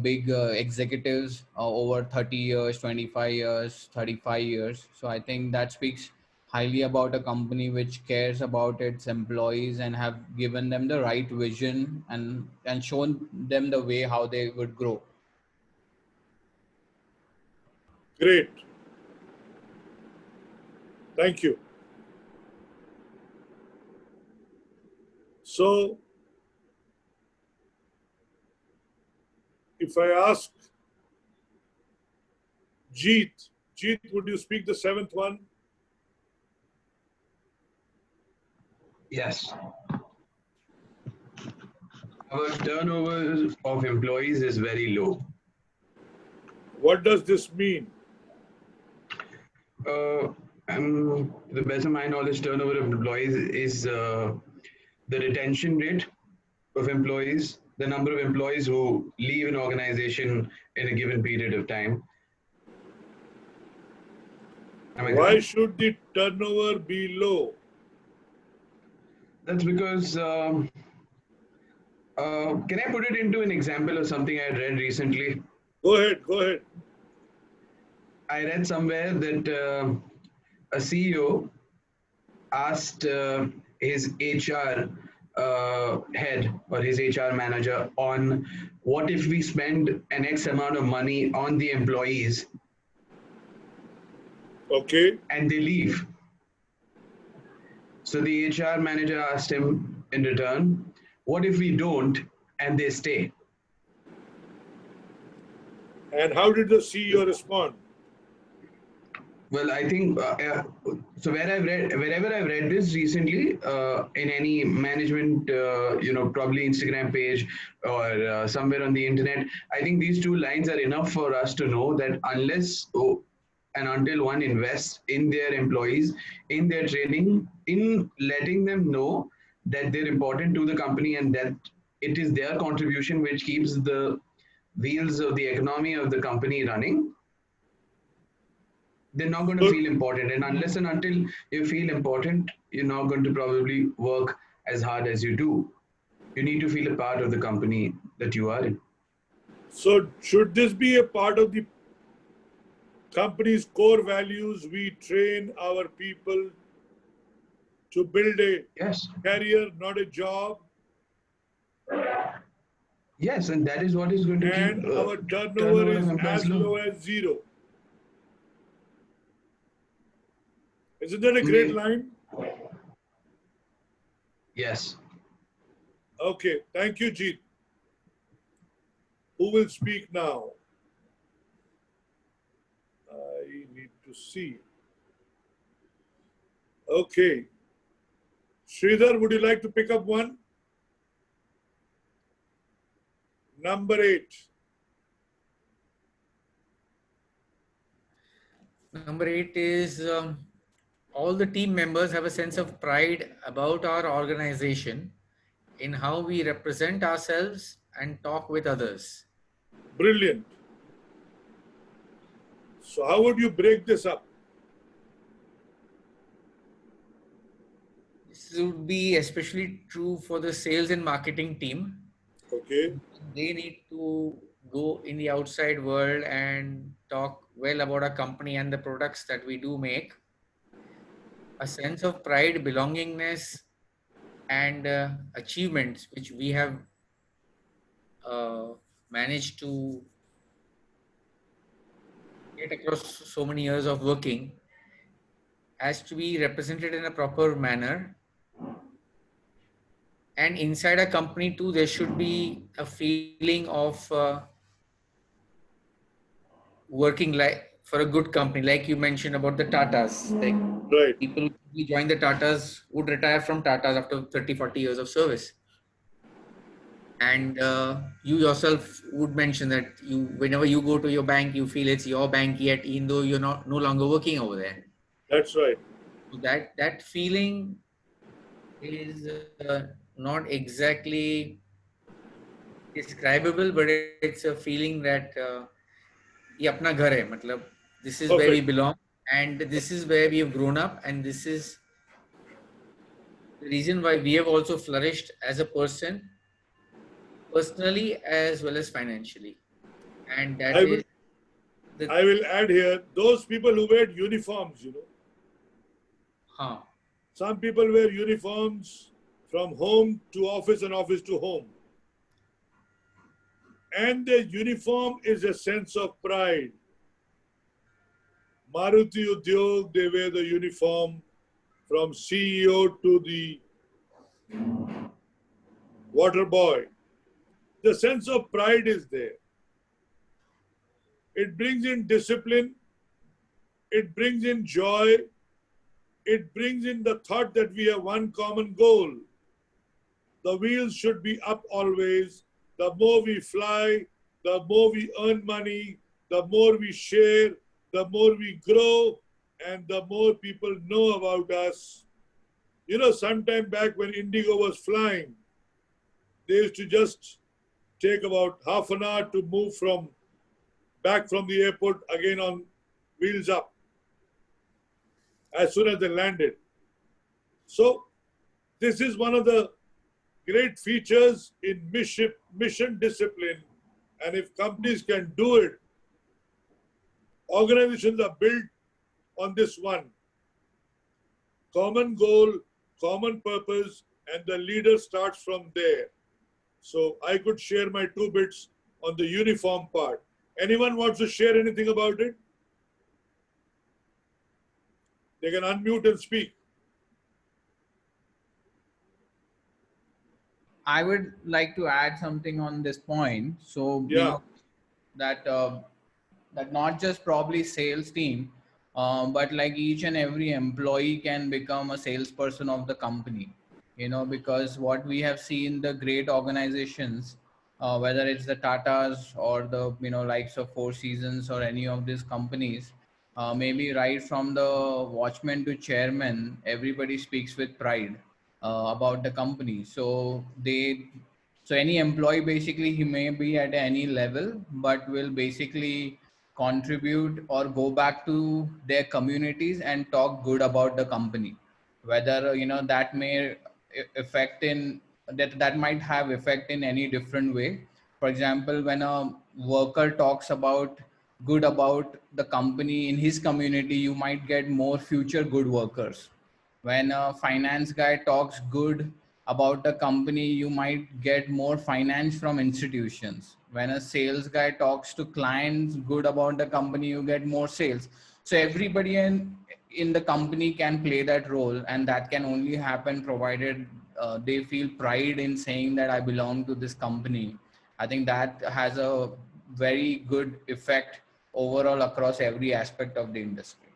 big executives over 30 years, 25 years, 35 years. So I think that speaks highly about a company which cares about its employees and have given them the right vision and shown them the way how they would grow. Great. Thank you. So, if I ask Jeet, would you speak the seventh one? Yes. Our turnover of employees is very low. What does this mean? To the best of my knowledge, turnover of employees is the retention rate of employees, the number of employees who leave an organization in a given period of time. Why should the turnover be low? That's because, can I put it into an example of something I read recently? Go ahead. I read somewhere that a CEO asked his HR head or his HR manager on what if we spend an X amount of money on the employees, okay, and they leave. So the HR manager asked him in return, what if we don't and they stay? And how did the CEO respond? Well, I think so. Wherever I've read this recently, in any management, probably Instagram page or somewhere on the internet, I think these two lines are enough for us to know that unless and until one invests in their employees, in their training, in letting them know that they're important to the company and that it is their contribution which keeps the wheels of the economy of the company running, they're not going to feel important. And unless and until you feel important, you're not going to probably work as hard as you do. You need to feel a part of the company that you are in. So should this be a part of the company's core values? We train our people to build a career, not a job. Yes, and that is what is going to keep our turnover is as low as 0. Isn't that a great line? Yes. Okay, thank you, Jeet. Who will speak now? I need to see. Okay. Sridhar, would you like to pick up one? Number 8. Number 8 is all the team members have a sense of pride about our organization in how we represent ourselves and talk with others. Brilliant. So how would you break this up? This would be especially true for the sales and marketing team. Okay. They need to go in the outside world and talk well about our company and the products that we do make. A sense of pride, belongingness, and achievements which we have uh, managed to get across so many years of working has to be represented in a proper manner. And inside a company too, there should be a feeling of working like for a good company, like you mentioned about the Tatas. Like Right. people who join the Tatas would retire from Tatas after 30, 40 years of service. And you yourself would mention that you, whenever you go to your bank, you feel it's your bank yet, even though you're not no longer working over there. That's right. So that feeling is not exactly describable, but it's a feeling that ये अपना घर है, मतलब this is where we Perfect. belong and this is where we have grown up, and this is the reason why we have also flourished as a person, personally as well as financially. And that I will is the I will add here those people who wear uniforms, Some people wear uniforms from home to office and office to home. And the uniform is a sense of pride. Maruti Udyog, they wear the uniform from CEO to the water boy. The sense of pride is there. It brings in discipline. It brings in joy. It brings in the thought that we have one common goal. The wheels should be up always. The more we fly, the more we earn money, the more we share, the more we grow, and the more people know about us. Sometime back when Indigo was flying, they used to just take about half an hour to move back from the airport again on wheels up as soon as they landed. So this is one of the great features in mission discipline. And if companies can do it, organizations are built on this one. Common goal, common purpose, and the leader starts from there. So I could share my 2 bits on the uniform part. Anyone wants to share anything about it? They can unmute and speak. I would like to add something on this point. So, Yeah. that that not just probably sales team, but like each and every employee can become a salesperson of the company. Because what we have seen the great organizations, whether it's the Tatas or the likes of Four Seasons or any of these companies, maybe right from the watchman to chairman, everybody speaks with pride about the company. So any employee, basically he may be at any level, but will basically contribute or go back to their communities and talk good about the company. Whether that may affect in that might have effect in any different way. For example, when a worker talks about good about the company in his community, you might get more future good workers. When a finance guy talks good about the company, you might get more finance from institutions. When a sales guy talks to clients good about the company, you get more sales. So everybody in the company can play that role, and that can only happen provided they feel pride in saying that I belong to this company. I think that has a very good effect overall across every aspect of the industry.